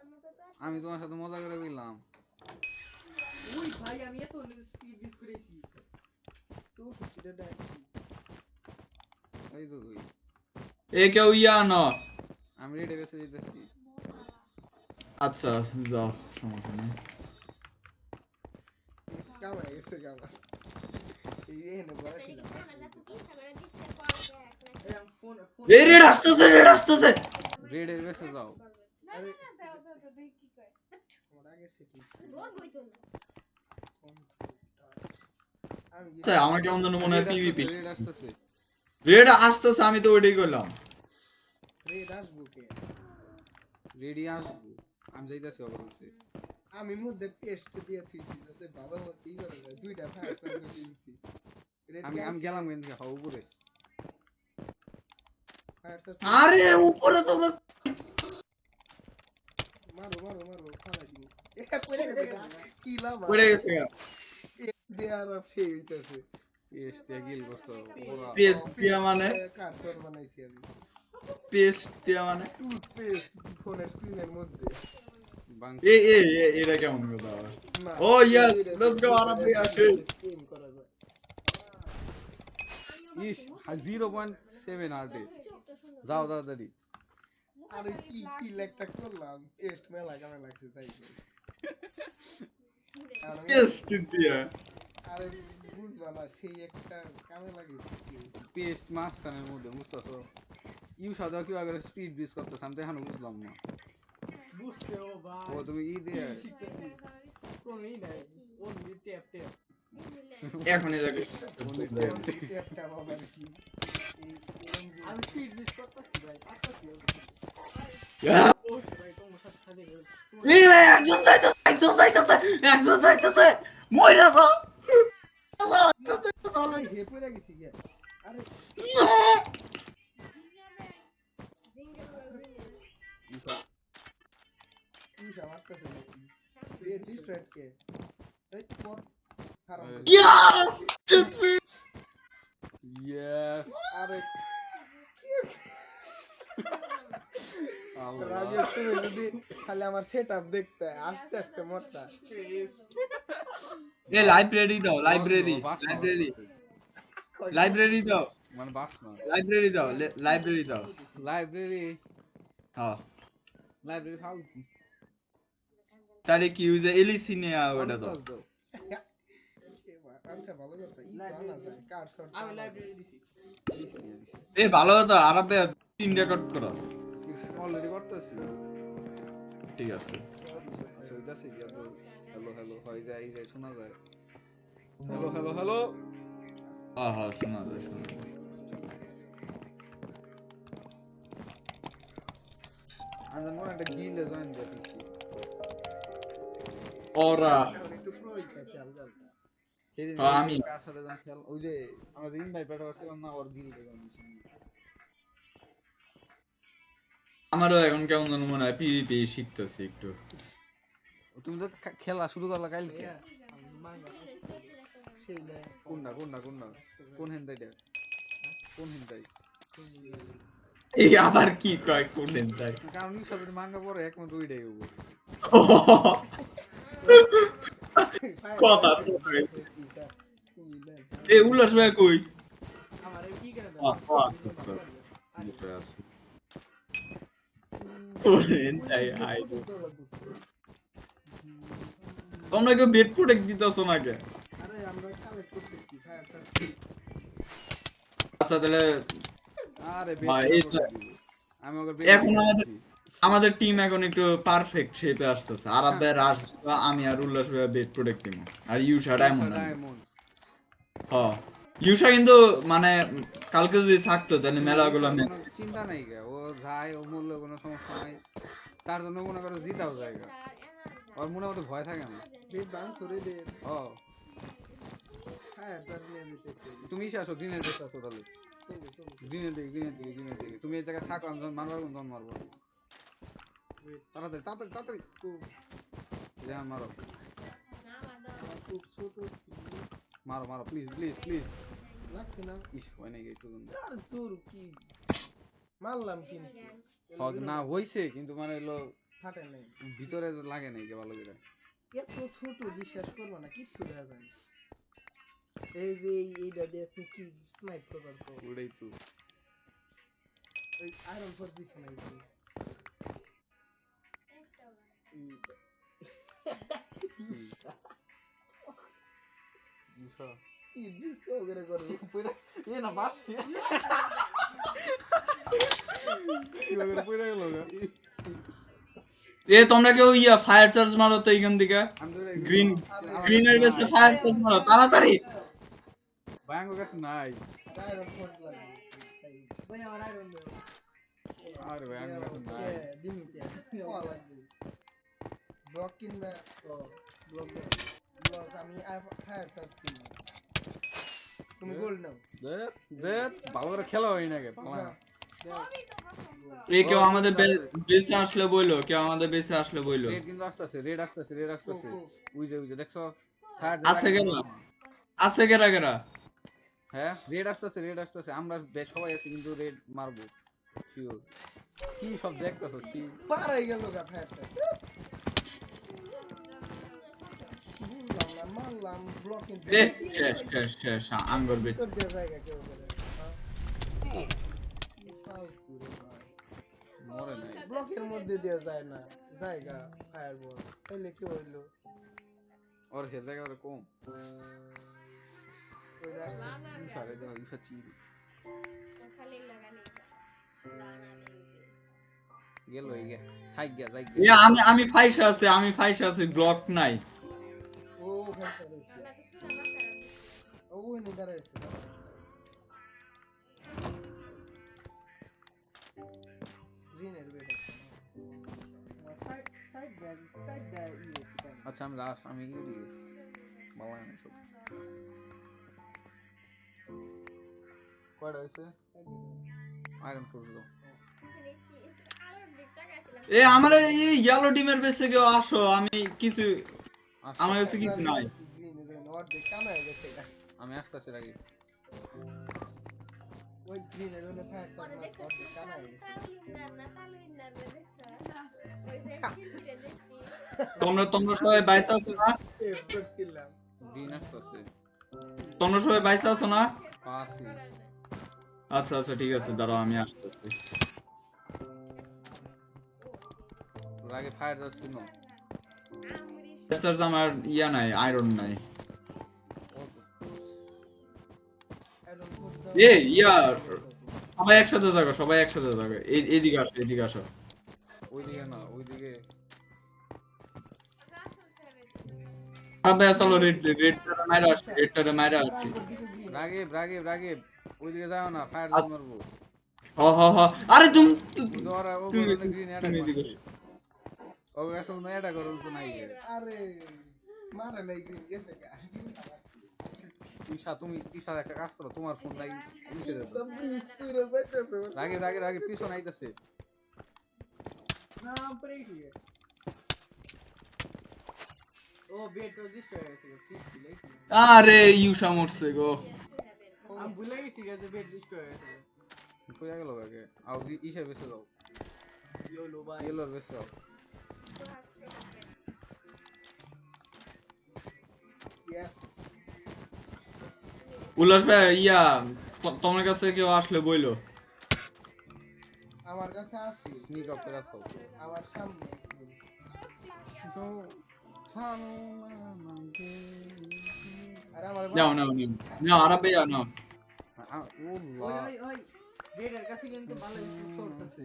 [SPEAKER 5] আমাকে প্রার্থনা
[SPEAKER 1] আমি তোমার সাথে মজা করে কইলাম
[SPEAKER 6] ওই ভাই আমি এত স্পিড ইউজ করেছি
[SPEAKER 4] 64 টা
[SPEAKER 1] এই তো তুই
[SPEAKER 2] এ কেউ ইয়া না
[SPEAKER 1] আমি রেডে বেসে যেতেছি
[SPEAKER 2] আচ্ছা যাও সমস্যা নেই
[SPEAKER 4] কামা গেছে কামা এই এনে বড় ছিল
[SPEAKER 2] এই রেড আসতেছে
[SPEAKER 1] রেডে বেসে যাও
[SPEAKER 4] আরে আমার আগে সেটিং আমি
[SPEAKER 2] আচ্ছা আমার কেমন যেন মনে হয় পিভিপি
[SPEAKER 1] রেড আসতেছে
[SPEAKER 2] রেড আসতেছে আমি তো ওইটাই করলাম
[SPEAKER 4] রেড আসবো কে
[SPEAKER 1] রেডি আসবো আমি যাইতাছি আবার বলছি
[SPEAKER 4] আমি মধ্যে পেস্ট দিয়ে থুইছি যাতে ভালো মতই করে যায় দুইটা ফায়ার সার্ভিস দিয়েছি
[SPEAKER 1] আমি গেলাম কিন্তু হাও উপরে
[SPEAKER 4] ফায়ার সার্ভিস
[SPEAKER 2] আরে উপরে তো
[SPEAKER 4] মারো ফালা দিও এ পড়ে গেছে কি লাভ
[SPEAKER 2] পড়ে গেছে
[SPEAKER 4] দেয়ার অফ সেই হইতাছে
[SPEAKER 1] পেস্ট গিল করছো ওরা
[SPEAKER 2] পেস্ট দিয়া মানে
[SPEAKER 4] কার্সর বানাইছি আমি
[SPEAKER 2] পেস্ট দিয়া মানে
[SPEAKER 4] টুথপেস্ট ফোনের স্ক্রিনের মধ্যে
[SPEAKER 1] বাং
[SPEAKER 2] এটা কেমন কথা
[SPEAKER 4] না
[SPEAKER 2] Oh, yes, let's go, Arabi, আসে।
[SPEAKER 4] গেম করা যায়
[SPEAKER 1] ইস 0.7 আরডি যাও তাড়াতাড়ি
[SPEAKER 4] আরে কি লেকটা করলাম পেস্ট মেলা কামে লাগছে চাই
[SPEAKER 2] পেস্ট দিয়া
[SPEAKER 4] আরে বুঝবা না সেই একটা কামে লাগিয়েছে
[SPEAKER 1] পেস্ট মাঝখানের মধ্যে বুঝতেছো ইউ সাদা কি আগে স্পিড বিস করতেছ আমি তো এখনো বুঝলাম না
[SPEAKER 6] বুঝতে ও ভাই
[SPEAKER 1] ও তুমি ই দিয়ে
[SPEAKER 6] শিখতেছি কোনই নাই ওনলি ট্যাপ ট্যাপ
[SPEAKER 2] এখনই দেখো
[SPEAKER 4] একটা বাবা কি
[SPEAKER 6] আমি স্পিড মিস করতেছি ভাই পারতেছি ও ভাই তোমার সাথে সাথে
[SPEAKER 2] এই একজন যাইতেছে মইরা যাও
[SPEAKER 4] হে পড়ে গেছি গে আরে তুই মারতেছে নাকি এ ডিস্ট্রাক্ট কে এই পর হারাম
[SPEAKER 2] ইয়েস জিতছি
[SPEAKER 1] ইয়েস
[SPEAKER 4] আরে
[SPEAKER 1] আল্লাহ
[SPEAKER 4] রাজেশ তুমি যদি খালি আমার সেটআপ দেখতে আস্তে আস্তে মরতা
[SPEAKER 2] এ লাইব্রেরি দাও লাইব্রেরি দাও
[SPEAKER 1] মানে বাস না
[SPEAKER 2] লাইব্রেরি দাও
[SPEAKER 1] লাইব্রেরি
[SPEAKER 2] হ্যাঁ
[SPEAKER 1] লাইব্রেরি ফালতু
[SPEAKER 2] তাহলে কি ইউজে এলিসি নিয়ে ওটা দাও
[SPEAKER 4] আচ্ছা ভালো কথা ই তো আনা যায় কার শর্ট
[SPEAKER 6] আমি লাইব্রেরি দিছি
[SPEAKER 2] এ ভালো কথা আরবে 3 রেকর্ড করো
[SPEAKER 1] অলরেডি করতেছি
[SPEAKER 2] ঠিক আছে
[SPEAKER 1] আচ্ছা ওইটাছে কি তো হ্যালো হ্যালো হয় যায় এই যায় শোনা যায় হ্যালো
[SPEAKER 2] হ্যাঁ শোনা যায়
[SPEAKER 1] আমি মনে একটা গিল্ডে জয়েন দিয়ে দিচ্ছি
[SPEAKER 2] ওরা
[SPEAKER 4] একটু প্রয়োগ আছে হালকা
[SPEAKER 1] সেদিন
[SPEAKER 2] আমি
[SPEAKER 1] কার সাথে যখন খেল ওই যে আমরা যে ইনভাইট পাঠা করছিলাম না ওর গিল্ডে জয়েন দিচ্ছি
[SPEAKER 2] আমারও এখন কেমন যেন মনে হয় পিভিপি শিখতেছি একটু
[SPEAKER 1] তুমি তো খেলা শুরু করলা কালকে
[SPEAKER 6] মাঙ্গা
[SPEAKER 4] সেই না
[SPEAKER 1] কোনটা কোন হেন্দাইটা কোন হেন্দাই
[SPEAKER 2] এই আবার কি কয় কোনদিন তাই
[SPEAKER 1] কারণ এই সবের মাঙ্গা পরে একমাত্র ওইটাই হবো
[SPEAKER 2] কথা এই উল্লাস ভাই কই
[SPEAKER 6] আমার কি করে দাও
[SPEAKER 2] আচ্ছা আছে কোনদিন তাই আই তোমরা কেউ বেড প্রোটেক্ট দিতেছো না কে
[SPEAKER 4] আরে আমরা কালেক্ট করতেছি ফায়ার সার্চ
[SPEAKER 2] আচ্ছা তাহলে
[SPEAKER 1] আরে
[SPEAKER 2] ভাই,
[SPEAKER 1] আমি ওকে
[SPEAKER 2] এখন আমাদের টিম এখন একটু পারফেক্ট শেপে আসতেছে আরাবে রাজ আমি আর উল্লাস ভাই বেড প্রোটেক্ট টিম আর ইউশা ডায়মন্ড হ্যাঁ ইউশা কিন্তু মানে কালকে যদি থাকতো তাহলে মেলাগুলো
[SPEAKER 1] চিন্তা নাই গা ও যায় ও মূল্য কোনো সমস্যা নাই তার জন্য মনে করো জিতাও জায়গা ওর মনে মতো ভয় থাকে না
[SPEAKER 4] বেড বাউন্স করে দে
[SPEAKER 1] ও
[SPEAKER 4] ফায়ার সার্চ নিয়ে নিতেছে
[SPEAKER 1] তুমি এসে আসো দিনের বেশ আসো তাহলে
[SPEAKER 4] চলো
[SPEAKER 1] দিনের দিকে তুমি এই জায়গায় থাকো আমি যখন মারবার কোন তখন মারবো তাড়াতাড়ি রেহান মারো
[SPEAKER 4] খুব ছোট
[SPEAKER 1] মারো প্লিজ
[SPEAKER 4] লাগছে না
[SPEAKER 1] ইস হয় নাকি একটু
[SPEAKER 4] আর তোর কি মারলাম কিন্তু
[SPEAKER 1] না হইছে কিন্তু মানে হলো
[SPEAKER 4] ফাটে নাই
[SPEAKER 1] ভিতরে লাগে নাই কে ভালো করে
[SPEAKER 4] এত ছোট বিশ্বাস করবো না কিচ্ছু দেখা যায় না এই যে এইটা দিয়ে তুমি কি স্নাইপ করবার তো
[SPEAKER 1] ওটাই তো
[SPEAKER 4] ওই আয়রন ফোর্স দিছ না এই
[SPEAKER 1] মুসা
[SPEAKER 4] কি ডিসকো করে করবে
[SPEAKER 1] এ না বাচ্চি কিভাবে পড়ে গেল গা
[SPEAKER 2] এ তোমরা কেউ ফায়ার চার্জ মারো তো এইখান থেকে
[SPEAKER 1] আমি তো
[SPEAKER 2] গ্রিনের বেসে ফায়ার চার্জ মারো তাড়াতাড়ি
[SPEAKER 1] ব্যাঙ্গ কাছে নাই
[SPEAKER 4] আয়রন ফোর্স লাগবে তাই
[SPEAKER 6] ভাই আমার আইরন দাও
[SPEAKER 1] আর ব্যাঙ্গ কাছে নাই
[SPEAKER 4] দিন কে কোয়া লাগবে ব্লক কিনবা তো ব্লক ব্লক আমি ফায়ার চার্জ কিনব তুমি গোল্ড নাও
[SPEAKER 1] দেখ দেখ ভালো করে খেলা হয় না কে পালা
[SPEAKER 5] সবই তো পছন্দ।
[SPEAKER 2] এ কেউ আমাদের বেসে আসলে বইলো কেউ আমাদের বেসে আসলে বইলো
[SPEAKER 1] রেড কিন্তু আসতেছে রেড আসতেছে
[SPEAKER 4] কো
[SPEAKER 1] ওই যে দেখছো থার্ড
[SPEAKER 2] আছে কেন আছে কেরা কেরা
[SPEAKER 1] হ্যাঁ রেড আসতেছে আমরা সবাই আছি কিন্তু রেড মারবো শিওর কি সব দেখতেছো ছি
[SPEAKER 4] পারাই গেল গা ফায়ার চার্জ বুঝলাম না মারলাম ব্লক কিনতে
[SPEAKER 2] এ শেষ আঙ্গুর বেচ
[SPEAKER 4] তোর দিয়ে জায়গা কেউ করে ফালতু রে ভাই
[SPEAKER 1] মরে নাই
[SPEAKER 4] ব্লকের মধ্যে দিয়ে যায় না জায়গা ফায়ার বল তাইলে কি হইলো
[SPEAKER 1] ওর হে জায়গা ওর কম
[SPEAKER 4] ওই যে আসতেছে
[SPEAKER 1] ইউসারে দাও ইউসা চিরি
[SPEAKER 5] খালি লাগানি লানা
[SPEAKER 1] গেল এই গে থাক গিয়া যাই
[SPEAKER 2] এ আমি ফাইসা আছি ব্লক নাই
[SPEAKER 4] ও ফেলতে রইছে
[SPEAKER 5] আমরা তো শুনা বাচ্চারা
[SPEAKER 4] ও এনে দাঁড়াইছে গ্রিনের বেড আছে
[SPEAKER 6] সাইড দা ইয়ে
[SPEAKER 1] আচ্ছা আমি লাস্ট আমি কি দিই বাবা আমি সব কয়টা হইছে আয়রন ফোর্স দাও
[SPEAKER 5] দেখি আরো দিকটা গেছিলাম
[SPEAKER 2] এ আমার এই ইয়েলো টিমের বেসে কেউ আসো আমি কিছু আমার কাছে কিছু নাই
[SPEAKER 4] গ্রিনের বেড অর্ধেক কামায় গেছে গা।
[SPEAKER 1] আমি আসতেছি রাখি
[SPEAKER 4] ওই গ্রিনের বেড ফায়ার চার্জ
[SPEAKER 5] পরে
[SPEAKER 4] মারছে
[SPEAKER 5] দেখছো
[SPEAKER 4] অর্ধেক কামায় গেছে
[SPEAKER 5] তালুইন্দার দেখছো ওই যে শিল্পীরে দেখছি
[SPEAKER 2] তোমরা সবাই বাইসে আছো না
[SPEAKER 4] সেভ করছিলাম
[SPEAKER 1] গ্রিন আসতেছে
[SPEAKER 2] তোমরা সবাই বাইসে আছো না
[SPEAKER 1] পাঁচই
[SPEAKER 2] আচ্ছা ঠিক আছে দাঁড়াও আমি আসতেছি
[SPEAKER 1] রাগে ফায়ার জাস্ট কিনো
[SPEAKER 5] আমরি
[SPEAKER 2] স্যার আমার নাই আয়রন নাই
[SPEAKER 4] আয়রন ফোর্স দাও
[SPEAKER 2] এ সবাই একসাথে থাকো এইদিকে আসো
[SPEAKER 1] ওইদিকে না ওইদিকে
[SPEAKER 5] রাসুল সাহেব
[SPEAKER 2] আবে চলো রেডটারে মাইরা আসছি
[SPEAKER 1] রাগে ওইদিকে যাও না ফায়ার
[SPEAKER 2] আচ্ছা।
[SPEAKER 1] মারবো
[SPEAKER 2] হ আরে তুমি
[SPEAKER 1] কিন্তু ওরা ও
[SPEAKER 2] তুমি-
[SPEAKER 1] বলনে গ্রিন অ্যাটাক
[SPEAKER 2] তুমি এদিকে
[SPEAKER 1] মারছে ও গেছে না অ্যাটাক করুন তো নাই গে
[SPEAKER 4] আরে মারে নাই গ্রিন গেছে গা
[SPEAKER 1] ঈশা একটা কাজ করো তোমার ফোন নাই নিচে দাও
[SPEAKER 4] সব স্পিরে যাইতেছে
[SPEAKER 1] রাগে পিছন আইতাছে
[SPEAKER 6] না পরে গিয়ে ও বেড তো ডিস্ট্রয় হয়ে গেছে সিট দিলেই
[SPEAKER 2] আরে ইউসা মরছে গো
[SPEAKER 6] আমি ভুলে গেছি যে বেড ডিস্ট্রয় হয়ে গেছে
[SPEAKER 1] কই গেল আগে আও ঈশার বেসে যাও
[SPEAKER 6] ইয়োলো ভাই
[SPEAKER 1] ইয়েলোর বেসে যাও
[SPEAKER 4] ইয়েস
[SPEAKER 2] উল্লাস ভাই তোমার কাছে কেউ আসলে বইলো
[SPEAKER 4] আমার কাছে আছে
[SPEAKER 1] স্নিক আপ করে রাখো
[SPEAKER 4] আমার সামনে গ্রিন আরে আমার
[SPEAKER 2] নাও আরবে নাও
[SPEAKER 1] আল্লাহ
[SPEAKER 6] ওই বেডের কাছে কিন্তু ভালো সোর্স আছে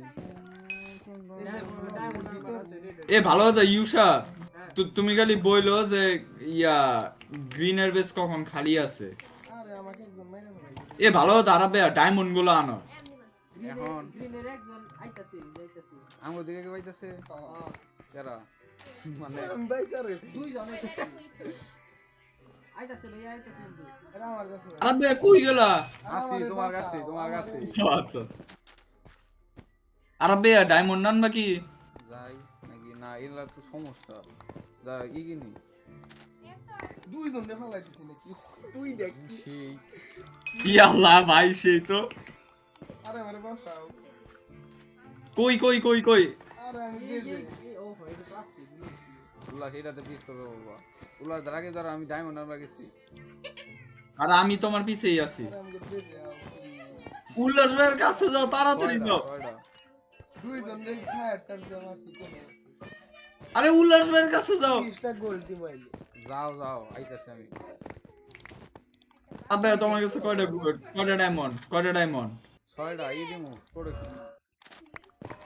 [SPEAKER 2] এ ভালো কথা ইউসা তুমি খালি বইলো যে গ্রিনের বেস কখন খালি আছে
[SPEAKER 4] আরে আমাকে একজন মেরে ফেলে
[SPEAKER 2] এ ভালো কথা আরবে ডায়মন্ড গুলো আনো
[SPEAKER 1] এখন
[SPEAKER 6] গ্রিনের একজন আইতাছে যাইতাছে
[SPEAKER 1] আমার দিকে কে পাইতাছে যারা মানে
[SPEAKER 4] আমি বাইসা রইছি
[SPEAKER 6] দুইজন আইতাছে ভাই আইতাছে কিন্তু
[SPEAKER 4] আরে আমার কাছে
[SPEAKER 2] আরবে কই গেলা
[SPEAKER 1] আসি তোমার কাছে
[SPEAKER 2] আচ্ছা আরবে ডায়মন্ড আনবা কি
[SPEAKER 1] যাই নাকি না এলা তো সমস্যা যারা ইগিনি
[SPEAKER 4] দুইজন রে ফেলাইতেছি নাকি তুই দেখ
[SPEAKER 1] সেই
[SPEAKER 2] ইয়াল্লাহ ভাই সেই তো
[SPEAKER 4] আরে আমারে বাঁচাও
[SPEAKER 2] কই
[SPEAKER 4] আরে আমি বেজে
[SPEAKER 6] ও হয় এটা প্লাস্টিক
[SPEAKER 1] উল্লাস এটাতে পিস করবো বাবা উল্লাস আগে ধরো আমি ডায়মন্ড আমরা গেছি
[SPEAKER 2] আর আমি তোমার পিছেই আছি।
[SPEAKER 4] আরে আমাকে বেজে আও
[SPEAKER 2] উল্লাস ভাইয়ের কাছে যাও, তাড়াতাড়ি যাও।
[SPEAKER 4] দুইজন রে ফায়ার চার্জ দিয়ে মারছি কোন
[SPEAKER 2] আরে উল্লাস ভাইয়ের কাছে যাও।
[SPEAKER 4] 30টা গোল দিম আইলে
[SPEAKER 1] যাও যাও আইতাছি আমি।
[SPEAKER 2] আবে তোমার কাছে কয়টা ডায়মন্ড?
[SPEAKER 1] 6টা এই দিমু প্রোডাকশন।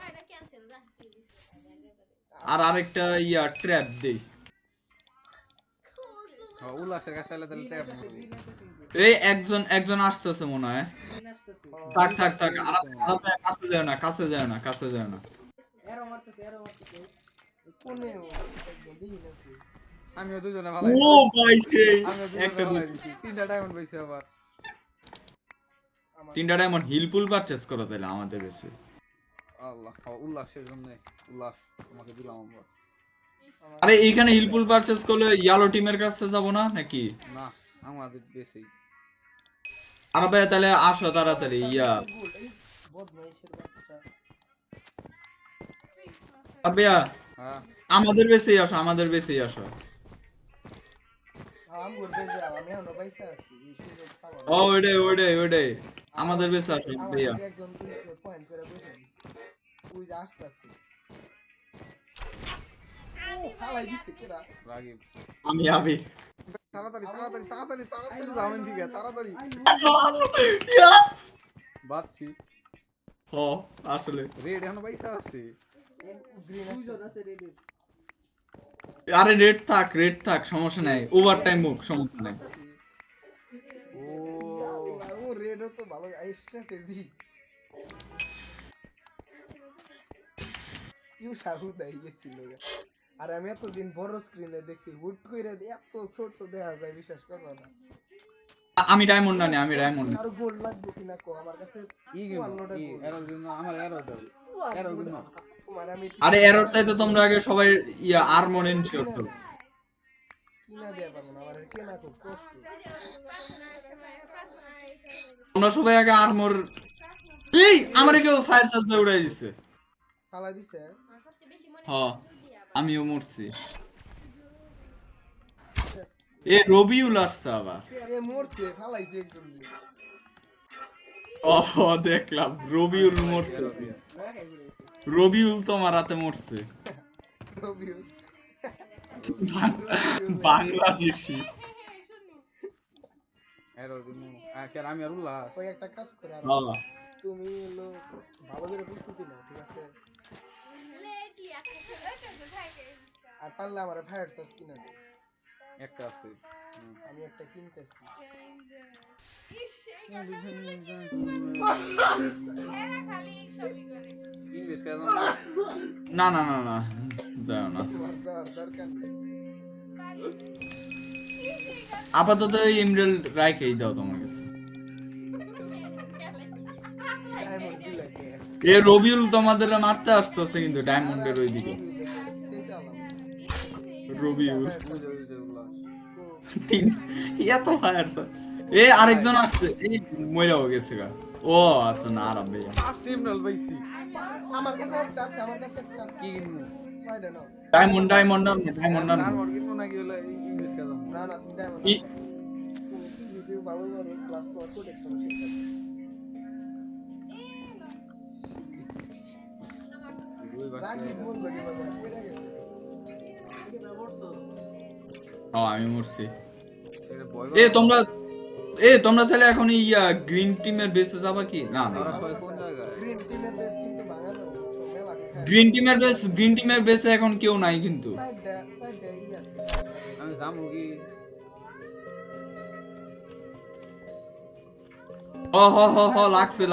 [SPEAKER 5] এটা ক্যান্সেল যা কি দিছে
[SPEAKER 2] আর আরেকটা ট্র্যাপ দেই।
[SPEAKER 1] উল্লাসের কাছে আইলে তাহলে ট্যাপ মারবো।
[SPEAKER 2] এই একজন আসতেছে মনে হয়। থাক আরাম কাছে যায় না।
[SPEAKER 6] এরো মারতেছে
[SPEAKER 4] কোনে একদম দিই না তুই
[SPEAKER 1] আমিও দুজনে ভালো।
[SPEAKER 2] ও ভাই সেই
[SPEAKER 1] আমিও
[SPEAKER 2] একটা
[SPEAKER 1] দুজনে ভালো দিছি। 3টা ডায়মন্ড পাইছি আবার।
[SPEAKER 2] 3টা ডায়মন্ড হিলপুল পারচেজ করো তাহলে আমাদের কাছে।
[SPEAKER 1] আল্লাহ উল্লাসের জন্য উল্লাস তোমাকে দিলাম আমরা।
[SPEAKER 2] আরে এইখানে হিলপুল পারচেজ করলে ইয়েলো টিমের কাছে যাব না নাকি?
[SPEAKER 1] না আমাদের বেশি।
[SPEAKER 2] আরে ভাই তাহলে আসো তাড়াতাড়ি
[SPEAKER 4] বদমাইশের বাচ্চা
[SPEAKER 2] আবে
[SPEAKER 1] হ্যাঁ
[SPEAKER 2] আমাদের বেশি আসো।
[SPEAKER 4] আম গোল বেজে আও আমি এখনো পয়সা আছি এই সুযোগ পাবো
[SPEAKER 2] ও ওইটাই আমাদের বেশি আসো ভাইয়া।
[SPEAKER 4] আমার একজন দিয়েছে পয়েন্ট করে বসে দিছে ওই যে আসতাছে ও ফালাই দিছে কেডা
[SPEAKER 1] রাগিব।
[SPEAKER 2] আমি
[SPEAKER 1] তাড়াতাড়ি যাবেন ঠিক আছে তাড়াতাড়ি বাচ্চি।
[SPEAKER 2] ও আসলে
[SPEAKER 1] রেড এখনো পয়সা আছে।
[SPEAKER 4] গ্রিন
[SPEAKER 6] দুইজন আছে রেডি
[SPEAKER 2] আরে রেড থাক সমস্যা নাই, ওভার টাইম হোক সমস্যা নাই।
[SPEAKER 4] ও রেডও তো ভালো স্ট্র্যাটেজি ইউ শাহু দাই গেছিল আর আমি এতদিন বড় স্ক্রিনে দেখছি হুট কইরা এত ছোট দেখা যায় বিশ্বাস করো না
[SPEAKER 2] আমি ডায়মন্ড না
[SPEAKER 4] আর গোল লাগবে কিনা কো আমার কাছে
[SPEAKER 1] ই এরো দিন আমার এরো দাও এরো দিন
[SPEAKER 4] তোমার আমি
[SPEAKER 2] আরে এরর চাইতে তোমরা আগে সবাই আর্মর এনশিওর করো।
[SPEAKER 4] কিনা দেয়া পারবো না আমার কেনা খুব কষ্ট
[SPEAKER 2] তোমরা সবাই আগে আর্মর। এই আমারে কেউ ফায়ার চার্জ উড়াই দিছে।
[SPEAKER 4] ফালা দিছে
[SPEAKER 5] সবচেয়ে বেশি মনে
[SPEAKER 2] হ্যাঁ
[SPEAKER 5] জলদি আবার
[SPEAKER 2] আমিও মরছি। এ রবিউল আসছে আবার।
[SPEAKER 4] এ মরছে ফালাইছে একজন
[SPEAKER 2] ও দেখলাম রবিউল মরছে। রবিউল তোমার হাতে মরছে।
[SPEAKER 4] রবিউ
[SPEAKER 2] বাংলাদেশি
[SPEAKER 1] এরো দিন আমি আর উল্লাস।
[SPEAKER 4] ওই একটা কাজ করে আর
[SPEAKER 2] হ্যাঁ।
[SPEAKER 4] তুমি হলো ভালো করে প্রস্তুতি নাও ঠিক আছে
[SPEAKER 5] লেটলি একটা ছেলে থাকে
[SPEAKER 4] আর পারলে আমার ফায়ার চার্জ কিনা দাও
[SPEAKER 1] একটা আছে।
[SPEAKER 4] আমি একটা কিনতেছি
[SPEAKER 5] এরা খালি ছবি করে
[SPEAKER 1] ইংলিশ কেন
[SPEAKER 2] না যাও না।
[SPEAKER 4] তোমার যাওয়ার দরকার নেই
[SPEAKER 2] আপাতত এমরাল্ড রাইখেই দাও তোমার কাছে।
[SPEAKER 4] ডায়মন্ড দিলে কে
[SPEAKER 2] এ রবিউল তোমাদের মারতে আসতেছে কিন্তু ডায়মন্ডের ওইদিকে। রবিউল
[SPEAKER 1] উল্লাস।
[SPEAKER 2] এত ফায়ার স্যার। এ আরেকজন আসছে, এই মইরাও গেছে গা। ও আচ্ছা না আর ভাইয়া
[SPEAKER 1] ফার্স্ট টিম নল পাইছি।
[SPEAKER 4] আমার কাছে একটা আছে
[SPEAKER 1] কি কিনবো?
[SPEAKER 4] ছয়টা নাও
[SPEAKER 2] ডায়মন্ড
[SPEAKER 1] আর কিনবো নাকি হলো ইংলিশ কেন?
[SPEAKER 4] না তুমি ডায়মন্ড
[SPEAKER 2] ই
[SPEAKER 4] তুমি রিভিউ ভালো করো প্লাস তোমার প্রোটেক্ট করো ঠিক আছে
[SPEAKER 1] দুই
[SPEAKER 4] রাগি
[SPEAKER 1] বাসে
[SPEAKER 4] বল জানি বাবা কইরা গেছে
[SPEAKER 6] এটা মরছো
[SPEAKER 2] আমি মরছি।
[SPEAKER 1] এটা ভয়
[SPEAKER 2] তোমরা চাইলে এখন গ্রিন টিমের বেসে যাবা কি? না
[SPEAKER 1] ওরা কয় কোন জায়গায়?
[SPEAKER 4] গ্রিন টিমের বেস কিন্তু ভাঙা যাবে সময় লাগে
[SPEAKER 2] গ্রিন টিমের বেসে এখন কেউ নাই কিন্তু।
[SPEAKER 4] সাইডে ই আছে
[SPEAKER 1] আমি যাবো কি?
[SPEAKER 2] হ লাগছে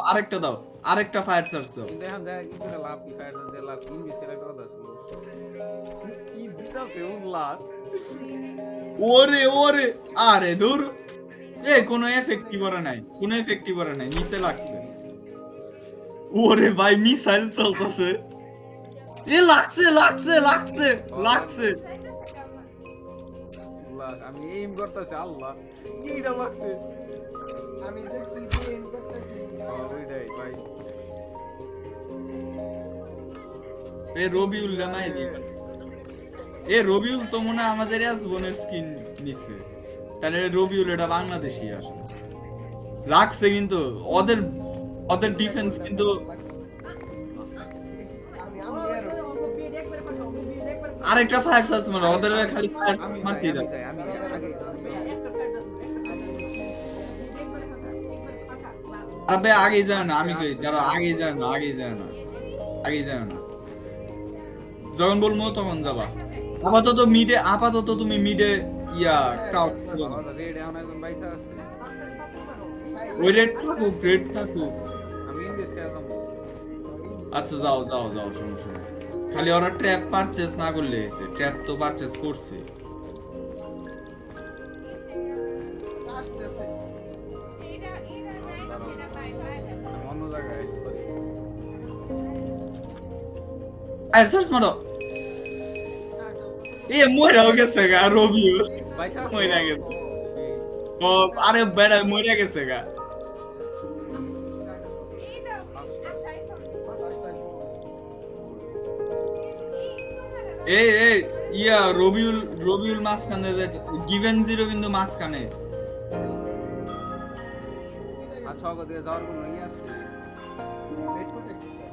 [SPEAKER 2] আরেকটা দাও, আরেকটা ফায়ার চার্জ দাও।
[SPEAKER 1] কিন্তু এখন দেখ কি করে লাভ কি ফায়ার দিয়ে লাভ ইংলিশ খেলা একটা কথা ছিল। কি দিতাছে উল্লাস?
[SPEAKER 2] ওরে আরে দূর। কোনো এফেক্টই করে নাই নিচে লাগছে। ওরে ভাই মিসাইল চলতেছে। লাগছে
[SPEAKER 1] উল্লাস আমি এইম করতেছি আল্লাহ এইটা লাগছে।
[SPEAKER 4] আমি যে কি গেম করতেছি
[SPEAKER 1] ওইটাই ভাই
[SPEAKER 2] রবিউল মাইরি এ রবিউল তো মনে হয় আমাদের আজ বোনের স্কিন নিছে, তাহলে রবিউল এটা বাংলাদেশি আসলে রাখছে, কিন্তু ওদের ওদের ডিফেন্স কিন্তু
[SPEAKER 4] আমি এর
[SPEAKER 2] আরেকটা ফায়ার সার্চ মারো, ওদের খালি ফায়ার
[SPEAKER 1] আমি
[SPEAKER 2] মারতেই দাও।
[SPEAKER 1] আমি আগে
[SPEAKER 2] আবে আগেই যায় না, আমি কই যারা আগেই যায় না, আগেই যায় না, আগেই যায় না, যখন বলবো তখন যাবা। আপাতত তুমি মিডে ইয়া ক্রাউড
[SPEAKER 1] রেড এখন একজন বাইসা আছে,
[SPEAKER 2] ওই রেড থাকুক।
[SPEAKER 1] আমি ইনভেস্ট করলাম।
[SPEAKER 2] আচ্ছা যাও সমস্যা নেই। খালি ওরা ট্র্যাপ পারচেজ না করলে হয়েছে, ট্র্যাপ তো পারচেজ করছে।
[SPEAKER 4] আসতেছে
[SPEAKER 1] আমি অন্য জায়গায় সরি
[SPEAKER 2] ফায়ার সার্চ মারো। এ মইরাও গেছে গা রবিউল,
[SPEAKER 1] বাইসা আছে।
[SPEAKER 2] মইরা গেছে। ও আরে বেড়া মইরা গেছে গা। এই ইয়া রবিউল মাঝখানে যাইতে, গিভেন জিরো কিন্তু মাঝখানে।
[SPEAKER 1] আচ্ছা ওকে দিয়ে যাওয়ার কোনো ইয়ে আছে?
[SPEAKER 4] ওয়েট করতে দিছে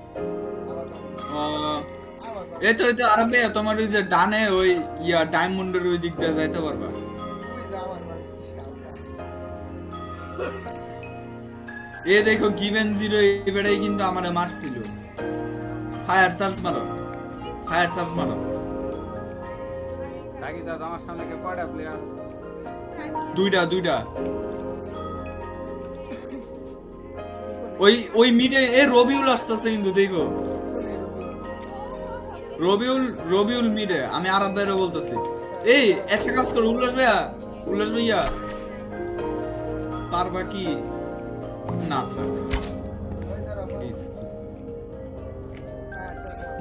[SPEAKER 2] এই তো আরবে তোমার ওই যে ডানে ওই ইয়া ডায়মন্ডের ওই দিক দিয়ে যাইতে পারবা।
[SPEAKER 4] তুই যা আমার মানছিস কালকা
[SPEAKER 2] এ দেখো গিভেন জিরো এবারেই কিন্তু আমারে মারছিল। ফায়ার সার্চ মারো।
[SPEAKER 1] রাগি দাদা আমার সামনে কে কয়টা প্লেয়ার?
[SPEAKER 2] দুইটা ওই মিডে এ রবিউল আসতেছে কিন্তু দেখো, রবিউল মিডে। আমি আরব ভাইরে বলতেছি, এই একটা কাজ করো উল্লাস ভাইয়া পারবা কি না? থাক Please।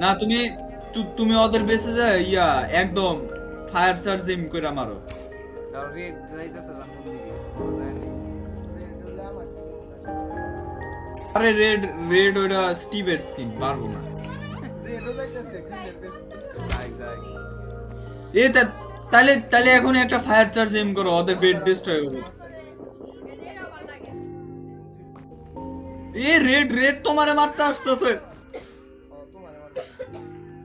[SPEAKER 2] না তুমি ওদের বেঁচে যায় ইয়া একদম ফায়ার চার্জ এম করে মারো।
[SPEAKER 1] তাও রেড যাইতেছে জান কোন দিকে? জানি
[SPEAKER 2] আরে রেড ওটা স্টিভের স্কিন, পারবো না।
[SPEAKER 4] রেডও যাইতেছে গ্রিনের বেশ
[SPEAKER 1] যাই
[SPEAKER 2] এ তাহলে এখন একটা ফায়ার চার্জ এম করো, ওদের বেড ডিস্ট্রয় হবে। এ রেড তোমারে মারতে আসতেছে।
[SPEAKER 4] তোমার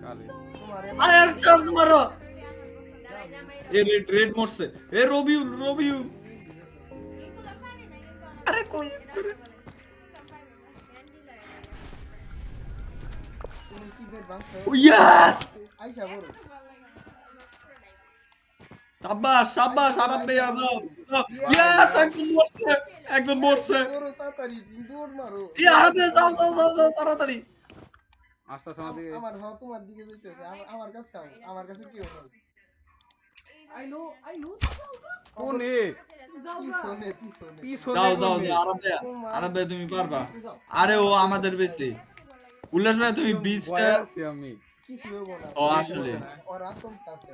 [SPEAKER 1] কালে
[SPEAKER 4] তোমারে
[SPEAKER 2] আরে আর চার্জ মারো। এ রেড মরছে। এ রবিউল আরে কই করে
[SPEAKER 4] তুমি কি বের বাঁচছো
[SPEAKER 2] ইয়েস
[SPEAKER 4] আইসা বড়
[SPEAKER 2] শাবাশ আরব ভাই আজাও। ইয়েস একজন মরছে।
[SPEAKER 4] বড় তাড়াতাড়ি দৌড় মারো
[SPEAKER 2] এ আরব ভাই যাও তাড়াতাড়ি।
[SPEAKER 1] আস্তে আস্তে
[SPEAKER 4] আমার তোমার দিকে যাইতেছে আমার কাছে আও আমার কাছে কি হলো
[SPEAKER 6] I know.
[SPEAKER 1] কোনে
[SPEAKER 4] পিছনে
[SPEAKER 2] যাও আরব ভাই তুমি পারবা। আরে ও আমাদের বেশি। উল্লাস ভাই তুমি বীজটা
[SPEAKER 1] আছি আমি
[SPEAKER 4] কিছু হবো না
[SPEAKER 2] ও আসলে
[SPEAKER 4] ওর আতঙ্ক আছে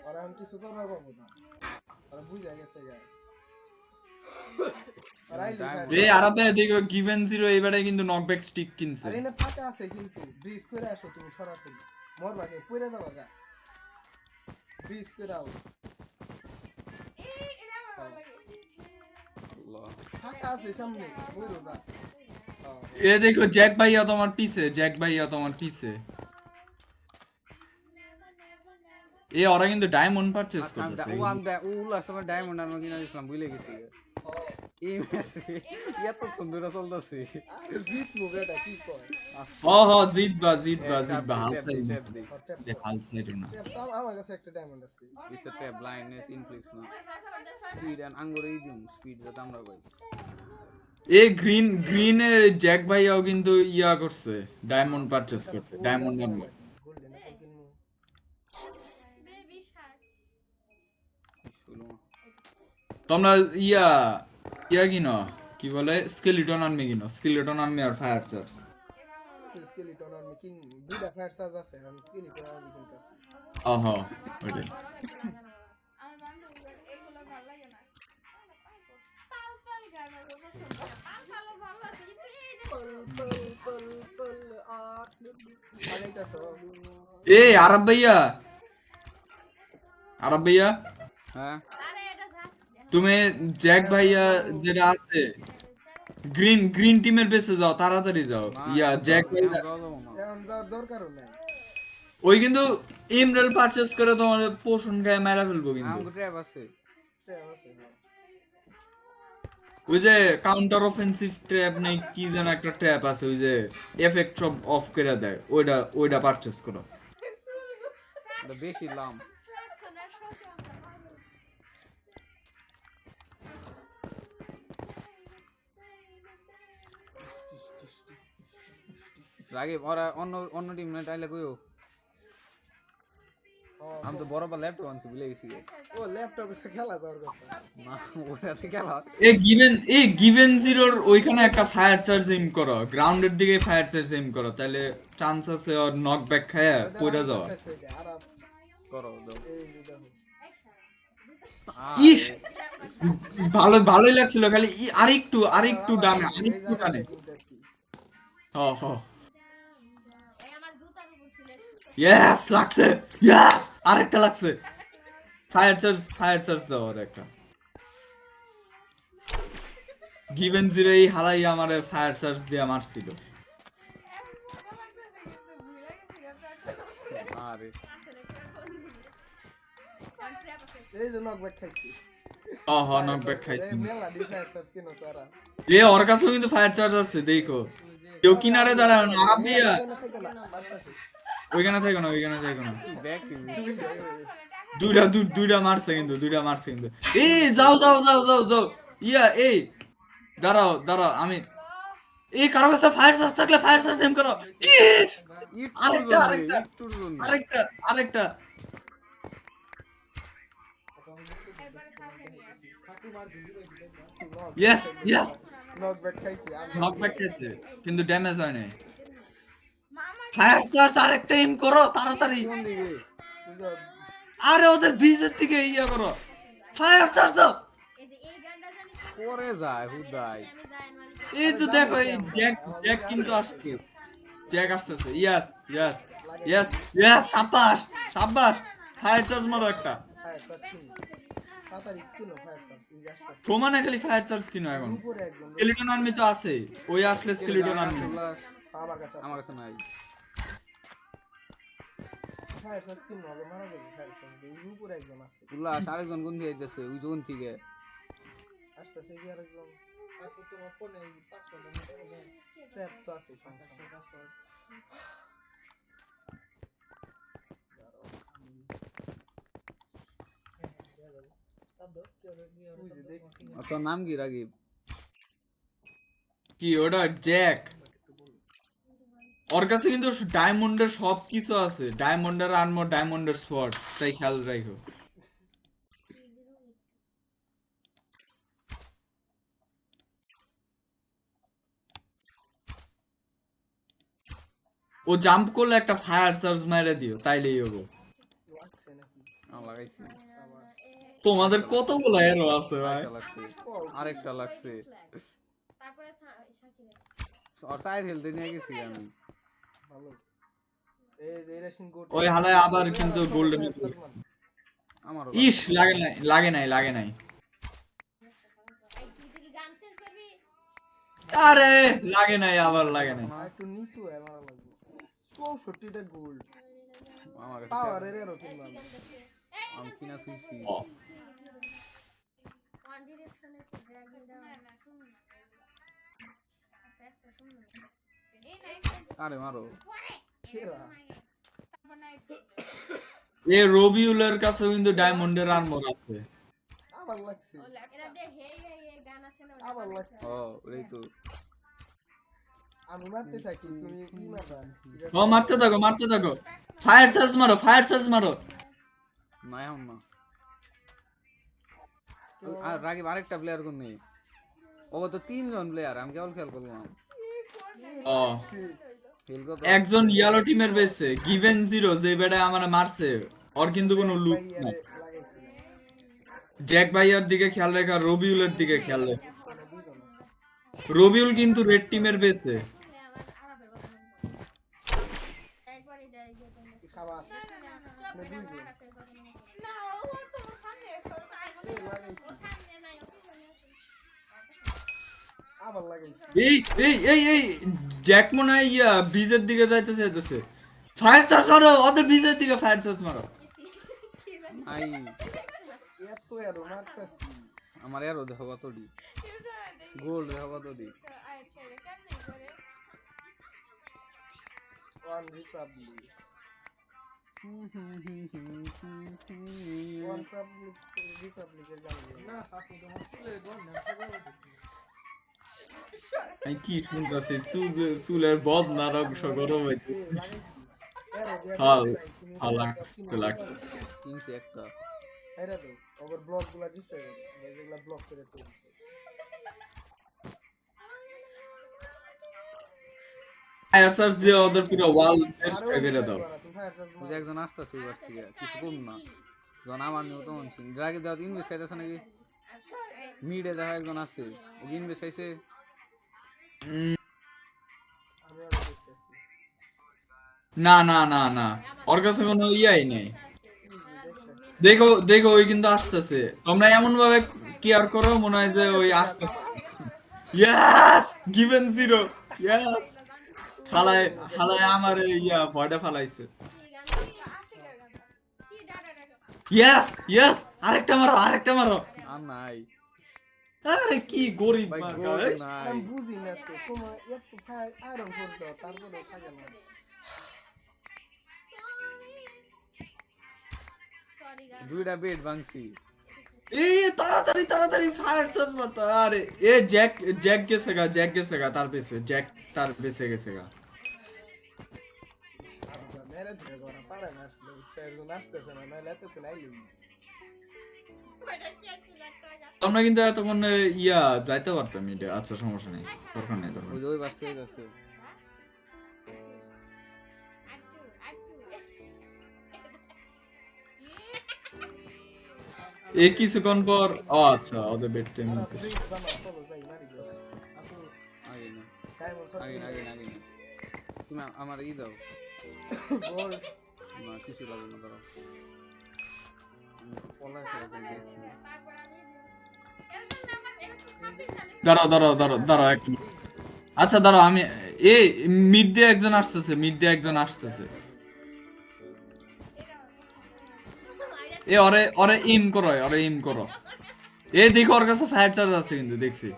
[SPEAKER 4] ওরা এখন কিছু করবার পাবো না ওরা বুঝা গেছে গায়
[SPEAKER 2] এ আরব ভাই দেখো গিভেন জিরো এবারে কিন্তু নকব্যাক স্টিক কিনছে।
[SPEAKER 4] আরে না ফাঁকা আছে কিন্তু ব্রিজ করে আসো তুমি সরাসরি মরবা কে পড়ে যাবা গা ব্রিজ করে আও
[SPEAKER 1] আল্লাহ
[SPEAKER 4] ফাঁকা আছে সামনে বইরো না
[SPEAKER 2] এ দেখো জ্যাক ভাইয়া তোমার পিছে। এ ওরা কিন্তু ডায়মন্ড পারচেজ করতেছে।
[SPEAKER 1] ও লাস্ট টাইম ডায়মন্ড আমি কিনা দিছিলাম ভুলে গেছি। এই মেসে এত সুন্দর চলতেছে।
[SPEAKER 4] জিত মুভেটা কি কয়
[SPEAKER 2] জিতবা হাল সাইডে না।
[SPEAKER 4] আমার কাছে একটা ডায়মন্ড আছে
[SPEAKER 1] ইটস এ ট্যাপ ব্লাইন্ডনেস ইনফ্লিক্স না স্পিড এন্ড আঙ্গুরেই দিম স্পিড যেটা আমরা কই।
[SPEAKER 2] এ গ্রিনের জ্যাক ভাইয়াও কিন্তু ইয়া করছে, ডায়মন্ড পারচেজ করছে, ডায়মন্ড আনবে।
[SPEAKER 4] গোল্ডেন অ্যাপল কিনবো
[SPEAKER 2] তোমরা ইয়া কিনো কি বলে স্কেলিটন আনমি আর ফায়ার চার্জ।
[SPEAKER 4] স্কেলিটন আমি কিন দুইটা ফায়ার চার্জ আছে আমি স্কেলিটন আমি কিনতাছি
[SPEAKER 2] ওইটাই। এ আরব ভাইয়া আরব ভাইয়া
[SPEAKER 6] হ্যাঁ
[SPEAKER 5] আরে এটা যাস
[SPEAKER 2] তুমি জ্যাক ভাইয়া যেটা আছে গ্রিন গ্রিন টিমের বেসে যাও, তাড়াতাড়ি যাও। ইয়া জ্যাক ভাইয়া
[SPEAKER 4] এখন যাওয়ার দরকারও নাই।
[SPEAKER 2] ওই কিন্তু ইমরাল পারচেজ করে তোমার পোষণ গায়ে মেরা ফেলবো কিন্তু।
[SPEAKER 6] আমাকে ট্র্যাপ আছে
[SPEAKER 4] ট্র্যাপ আছে, হ্যাঁ।
[SPEAKER 2] ওই যে কাউন্টার অফেন্সিভ ট্র্যাপ নেই কি যেন একটা ট্র্যাপ আছে, ওই যে এফেক্ট সব অফ করে দেয়, ওইটা পারচেজ করো।
[SPEAKER 6] এটা বেশি লাম
[SPEAKER 5] প্রার্থনা সচেতন
[SPEAKER 6] রাগে ওরা অন্য অন্য টিম না টাইলে কইও আমি তো বড় বা ল্যাপটপ আনছি ভুলে গেছি রে।
[SPEAKER 4] ও ল্যাপটপে সে খেলা যাওয়ার কথা।
[SPEAKER 6] না ওটাতে খেলা
[SPEAKER 2] গিভেন জিরোর ওইখানে একটা ফায়ার চার্জ এম করো, গ্রাউন্ডের দিকে ফায়ার চার্জ এম করো, তাহলে চান্স আছে ওর নক ব্যাক খায়া পড়ে যাওয়া।
[SPEAKER 4] আরাম,
[SPEAKER 6] করো দাও
[SPEAKER 4] এই যে দেখো।
[SPEAKER 2] ইস ভালোই লাগছিল, খালি আরেকটু ডানে, আরেকটু ডানে। হ হ
[SPEAKER 5] এই আমার জুতার উপর ছিল
[SPEAKER 2] ইয়েস লাগছে, ইয়েস আরেকটা লাগছে। ফায়ার চার্জ দাও আর একটা। গিভেন জিরো এই হালাই আমারে ফায়ার চার্জ দিয়ে মারছিল।
[SPEAKER 6] আরে
[SPEAKER 4] এই যে নক ব্যাক খাইছি।
[SPEAKER 2] হ নক ব্যাক খাইছি।
[SPEAKER 4] মেলা ডিফেন্সার্স কিনো তারা।
[SPEAKER 2] এ ওর কাছেও কিন্তু ফায়ার চার্জ আছে, দেখো কেউ কিনারে দাঁড়ায় না। আরাম দিয়া ওইখানে থাকো না।
[SPEAKER 6] ব্যাক টিম
[SPEAKER 2] দুইটা মারছে কিন্তু এই যাও ইয়া এই দাঁড়াও আমি এই কারো কাছে ফায়ার চার্জ থাকলে ফায়ার চার্জ এম করো। ইস আরেকটা ইয়েস
[SPEAKER 4] নক ব্যাক খাইছি।
[SPEAKER 2] নক ব্যাক খেয়েছে কিন্তু ড্যামেজ হয় নাই। ফায়ার চার্জ আরেকটা এম করো তাড়াতাড়ি। আরে ওদের বিজের থেকে ইয়া করো, ফায়ার চার্জ দাও।
[SPEAKER 5] এই যে এই গানটা জানি
[SPEAKER 6] করে যায় হুদাই
[SPEAKER 5] আমি যাই মালিক
[SPEAKER 2] এই তো দেখো এই জ্যাক কিন্তু আসছে, জ্যাক আসতেছে। ইয়েস সাব্বাস ফায়ার চার্জ মারো একটা।
[SPEAKER 4] ফায়ার চার্জ কিনো তাড়াতাড়ি কিনো ফায়ার চার্জ। এই যে আসছে
[SPEAKER 2] প্রমাণে খালি ফায়ার চার্জ কিনো এখন।
[SPEAKER 4] উপরে একজন
[SPEAKER 2] স্কেলিটন আর্মি তো আছে, ওই আসলে স্কেলিটন আর্মি।
[SPEAKER 4] আমার কাছে আছে।
[SPEAKER 6] আমার কাছে নাই
[SPEAKER 4] ফায়ার চার্জ কিনো আগে মারা যাবে। ফায়ার চার্জ এই উপরে একজন আছে।
[SPEAKER 6] উল্লাস আরেকজন কোন দিয়ে যাচ্ছে ওই জোন থেকে
[SPEAKER 4] আসতেছে কি আরেকজন। আজকে তোমার ফোনে 500 টাকা ট্র্যাপ তো আছে সমস্যা।
[SPEAKER 6] তোর নাম কি রাগিব
[SPEAKER 2] কি ওটা জ্যাক। ওর কাছে কিন্তু ডায়মন্ডের সব কিছু আছে, ডায়মন্ডের আর্মর, ডায়মন্ডের সোয়ার্ড, তাই খেয়াল রাখো। ও জাম্প করলে একটা ফায়ার চার্জ মেরে দিও, তাইলেই হবো।
[SPEAKER 4] লাগছে নাকি?
[SPEAKER 6] আমার লাগাইছি
[SPEAKER 2] তোমাদের কতগুলো এরো আছে ভাই।
[SPEAKER 6] আরেকটা লাগছে
[SPEAKER 5] তারপরে শাকিরা
[SPEAKER 6] আর সাইড হেলতে নিয়ে গেছি আমি
[SPEAKER 4] ভালো। এই যে রেশন গোট
[SPEAKER 2] ওই হালায় আবার কিন্তু গোল্ডেন।
[SPEAKER 6] আমার
[SPEAKER 2] ইস লাগে নাই।
[SPEAKER 5] এই তুই কি গান চেঞ্জ করবি
[SPEAKER 2] আরে আবার লাগে নাই।
[SPEAKER 4] একটু নিচু হয় মারা লাগবে। 64টা গোল্ড
[SPEAKER 6] আমার কাছে
[SPEAKER 4] পাওয়ারের এরো কিনলাম।
[SPEAKER 6] আমি কিনা থুইছি
[SPEAKER 5] ওয়ান ডিরেকশনে তো ড্র্যাগ ডাউন আচ্ছা একটা শুনুন এই নাইস
[SPEAKER 6] আরে মারো
[SPEAKER 4] ফেরা
[SPEAKER 2] এ রবিউলের কাছে কিন্তু ডায়মন্ডের আর্মর আছে।
[SPEAKER 4] আবার লাগছে।
[SPEAKER 5] এরা দে হে গান আছে না
[SPEAKER 4] আবার লাগছে।
[SPEAKER 6] ও ওই তো
[SPEAKER 4] আমি মারতে থাকি তুমি কি মারবা?
[SPEAKER 2] ও মারতে থাকো। ফায়ার চার্জ মারো।
[SPEAKER 6] না এখন না আর রাগিব আরেকটা প্লেয়ার কোন নেই, ও তো তিনজন প্লেয়ার, আমি কেবল খেয়াল করলাম।
[SPEAKER 2] ও
[SPEAKER 6] ফেল কত
[SPEAKER 2] একজন ইয়েলো টিমের বেসে গিভেন জিরো যে বেটা আমারে মারছে, ওর কিন্তু কোনো লুক নাই। জ্যাক ভাইয়ার দিকে খেয়াল রাখা, রবিউলের দিকে খেয়াল রাখা। রবিউল কিন্তু রেড টিমের বেসে।
[SPEAKER 5] আমার আরাফের কথা একবারই দেয় যে
[SPEAKER 4] শাবাশ।
[SPEAKER 5] চুপ করে আমার আরাফের কথা না
[SPEAKER 4] লাগাইছি
[SPEAKER 2] এই জ্যাক মনে হয় ব্রিজের দিকে যাইতেছে ফায়ার চার্জ মারো ওদের ব্রিজের দিকে ফায়ার চার্জ মারো
[SPEAKER 6] আই
[SPEAKER 4] এত এর মারতাছি
[SPEAKER 6] আমার এরো দেখো কতটি গোল দেখো কতটি
[SPEAKER 4] ওয়ান রিপাবলিক ওয়ান রিপাবলিকের গান
[SPEAKER 6] না শাসন তোমার চুলে গোল না করতেছি
[SPEAKER 2] আমি কি শুনতেছি চুলের বদ নারক গরম হইতে
[SPEAKER 4] লাগাইছি এর
[SPEAKER 2] হাল লাগছে
[SPEAKER 6] কিনছি একটা
[SPEAKER 4] এরা তো ওভার ব্লকগুলো ডিস্ট্রাক্ট করে যেগুলো ব্লক করে তো
[SPEAKER 2] ফায়ার চার্জ দিয়ে ওদের পুরো ওয়াল ডেস্ট্রয় করে দাও
[SPEAKER 4] তুমি ফায়ার চার্জ
[SPEAKER 6] ওই যে একজন আসতেছে ওই বাস থেকে কিছু কম না যখন আমার নিয়ে তখন ছিল ড্রাগে দেওয়া ইনভেস্ট খাইতেছে নাকি মিডে দেখা একজন আছে ও ইনভেস্ট খাইছে
[SPEAKER 4] আমি আর দেখতেছি
[SPEAKER 2] না ওর কাছে কোনো ইয়াই নেই দেখো ওই কিন্তু আসতেছে তোমরা এমন ভাবে কেয়ার করো মনে হয় যে ওই আসতেছে ইয়েস গিভেন 0 ইয়েস হালায় আমার ভয়টা ফালাইছে ইয়েস আরেকটা মারো
[SPEAKER 6] আর নাই
[SPEAKER 2] আরে কি গরিব
[SPEAKER 6] ভাই
[SPEAKER 2] মার্কা,
[SPEAKER 6] গোল
[SPEAKER 2] এই।
[SPEAKER 6] নাই
[SPEAKER 4] আমি বুঝি না তো তোমার এত ফায়ার আয়রন করে দাও তারপরে থাকে না
[SPEAKER 6] দুইটা বেড ভাঙছি
[SPEAKER 2] এই তাড়াতাড়ি ফায়ার সার্চ মারতো আরে এ জ্যাক গেছে গা তার পেছে গেছে গা
[SPEAKER 4] মেরে ধরে করা পারে না আসলে চারজন আসতেছে না নাহলে এত করে আইলি
[SPEAKER 2] আমরা কিন্তু এতক্ষণ যাইতে পারতাম এটা আচ্ছা সমস্যা নেই দরকার নেই
[SPEAKER 6] ওই যে ওই বাস থেকে যাচ্ছে
[SPEAKER 2] এই কিছুক্ষণ পর আচ্ছা ওদের বেড টাইম
[SPEAKER 4] চলো যাই মারি গো আপু
[SPEAKER 6] আগে না
[SPEAKER 4] টাইম ওর
[SPEAKER 6] আগে না তুমি আমার দাও
[SPEAKER 4] বল
[SPEAKER 6] না কিছু লাগবে না ধরো পলায় ফেলে দেখি
[SPEAKER 2] দাঁড়াও এক মিনিট। আচ্ছা দাঁড়াও আমি এই মিড দিয়ে একজন আসতেছে এ ওরে ইম করো এ দেখো ওর কাছে ফায়ার চার্জ আছে কিন্তু দেখছি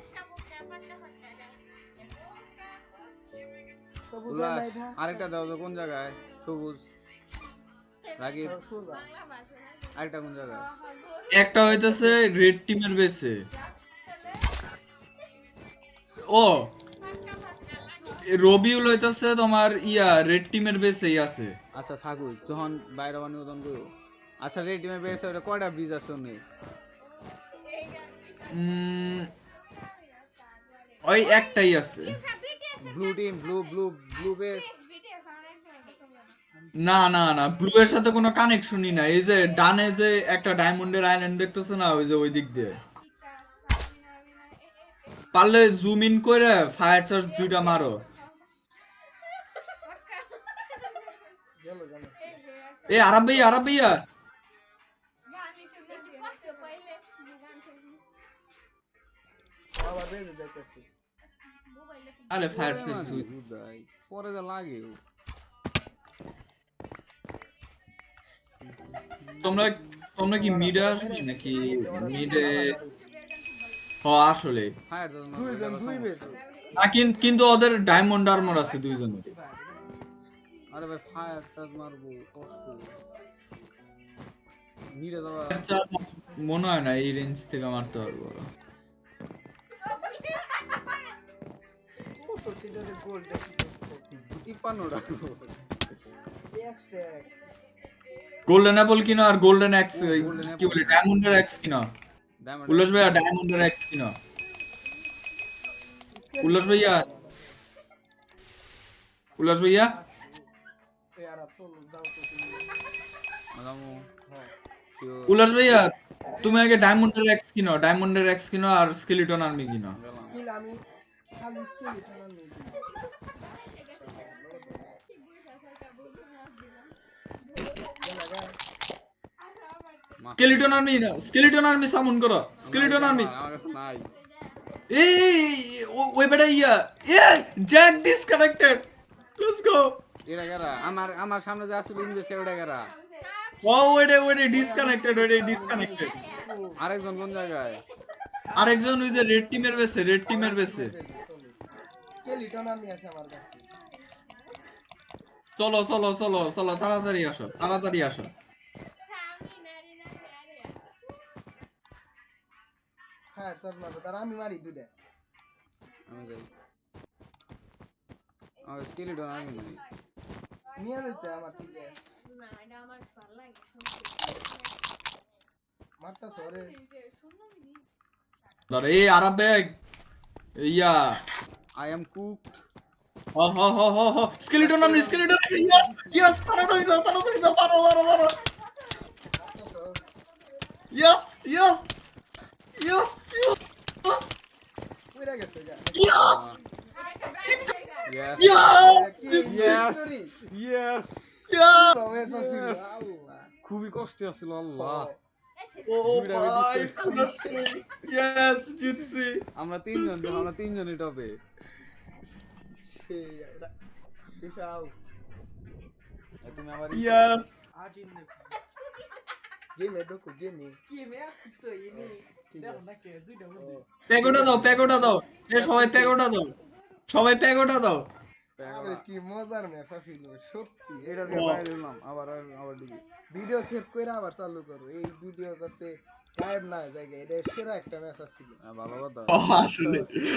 [SPEAKER 4] সবুজ
[SPEAKER 6] উল্লাস,
[SPEAKER 4] লাইটা
[SPEAKER 6] আরেকটা দাও তো কোন জায়গায় সবুজ রাগিব
[SPEAKER 4] সোজা
[SPEAKER 6] আরেকটা কোন জায়গায়
[SPEAKER 2] একটা হইতেছে রেড টিমের বেসে ও রবিউল হইতেছে তোমার রেড টিমের বেসেই আছে
[SPEAKER 6] আচ্ছা থাকুক যখন বাইরে বানিয়ে তখন করো আচ্ছা রেড টিমের বেড়েছে ওটা কয়টা ব্রিজ আছে ওনে
[SPEAKER 2] ওই একটাই আছে
[SPEAKER 6] ব্লু টিম ব্লু বেস
[SPEAKER 2] না ব্লু এর সাথে কোনো কানেকশনই না এই যে ডানে যে একটা ডায়মন্ডের আইল্যান্ড দেখতেছো না ওই যে ওই দিক দিয়ে পারলে জুম ইন করে ফায়ার চার্জ দুইটা মারো
[SPEAKER 4] গেল জানো
[SPEAKER 2] এ আরব ভাইয়া
[SPEAKER 4] আবার বেজে যাইতেছি
[SPEAKER 2] আরে ফায়ার চার্জ
[SPEAKER 6] বুঝাই পরে যা লাগে
[SPEAKER 2] তোমরা কি মিডে আসবে নাকি মিডে আসলে
[SPEAKER 6] ফায়ার
[SPEAKER 4] দুইজন দুই বেজে
[SPEAKER 2] না কিন্তু ওদের ডায়মন্ড আর্মর আছে দুইজনের
[SPEAKER 6] আরে ভাই ফায়ার চার্জ মারবো কষ্ট নিরে যাওয়া
[SPEAKER 2] ফায়ার চার্জ মনে হয় না এই রেঞ্জ থেকে মারতে পারবো ওরা।
[SPEAKER 4] সত্যিটারে গোল দেখি
[SPEAKER 6] 53টা
[SPEAKER 4] এক্সট্রা
[SPEAKER 2] গোল্ডেন অ্যাপল কিনো আর গোল্ডেন এক্স
[SPEAKER 6] Golden
[SPEAKER 2] কি বলে ডায়মন্ডের এক্স কিনো
[SPEAKER 6] ডায়মন্ড
[SPEAKER 2] উল্লাস ভাইয়া ডায়মন্ডের এক্স কিনো উল্লাস ভাইয়া
[SPEAKER 4] আর চলো যাও তো তুমি
[SPEAKER 6] মালামু
[SPEAKER 4] হ্যাঁ
[SPEAKER 2] উল্লাস ভাইয়া তুমি আগে ডায়মন্ডের এক্স কিনো আর স্কেলিটন আর্মি কিনো
[SPEAKER 6] গেলাম
[SPEAKER 4] কিল আমি খালি স্কেল টানার নেই
[SPEAKER 2] স্কেলিটন আর্মি সামন করো স্কেলিটন আর্মি
[SPEAKER 6] আমার কাছে নাই
[SPEAKER 2] ওই বেটা ইয়া জ্যাক ডিসকানেক্টেড লেটস গো
[SPEAKER 6] এটা কারা আমার সামনে যে আসলে ইনভেস্ট করে এটা কারা
[SPEAKER 2] ওইটা ডিসকানেক্টেড
[SPEAKER 6] আরেকজন কোন জায়গায়
[SPEAKER 2] আরেকজন ওই যে রেড টিমের বেসে
[SPEAKER 4] স্কেলিটন আমি আছে আমার কাছে
[SPEAKER 2] চলো তাড়াতাড়ি আসো
[SPEAKER 4] ফায়ার চার্জ মারবো তার আমি মারি দুইটা
[SPEAKER 6] আমি যাই আমার স্কেলিটন আমি নাই
[SPEAKER 4] নিয়ে যেতে আমার থেকে
[SPEAKER 5] না এটা আমার ভালো লাগে
[SPEAKER 4] মারতা সরে
[SPEAKER 2] ধরে এই Arab bag yeah
[SPEAKER 6] I am cook
[SPEAKER 2] হ স্কেলিটন ইয়েস তাড়াতাড়ি যাও পারো ইয়েস
[SPEAKER 4] কইরা গেছে যা
[SPEAKER 6] ইয়েস
[SPEAKER 2] ইয়েস
[SPEAKER 6] ইয়েস
[SPEAKER 4] বয়স ছিল আল্লাহ
[SPEAKER 6] খুবই কষ্ট ছিল আল্লাহ
[SPEAKER 2] ও ভাই ইয়েস জিতছি
[SPEAKER 6] আমরা তিনজনই টপে
[SPEAKER 4] সেই এটা বিশাল
[SPEAKER 6] তুমি আমার
[SPEAKER 2] ইয়েস
[SPEAKER 4] গেমে ঢোকো গেমে
[SPEAKER 2] প্যাগোটা দাও সবাই প্যাগোটা দাও
[SPEAKER 4] আরে কি মজার ম্যাচ ছিল সত্যি
[SPEAKER 6] এটা দিয়ে বাইরে এলাম আবার দিকে
[SPEAKER 4] ভিডিও সেভ করে আবার চালু করো এই ভিডিও যাতে গায়েব না হয়ে যায় এটা সেরা একটা ম্যাচ ছিল
[SPEAKER 6] ভালো কথা
[SPEAKER 2] আসলে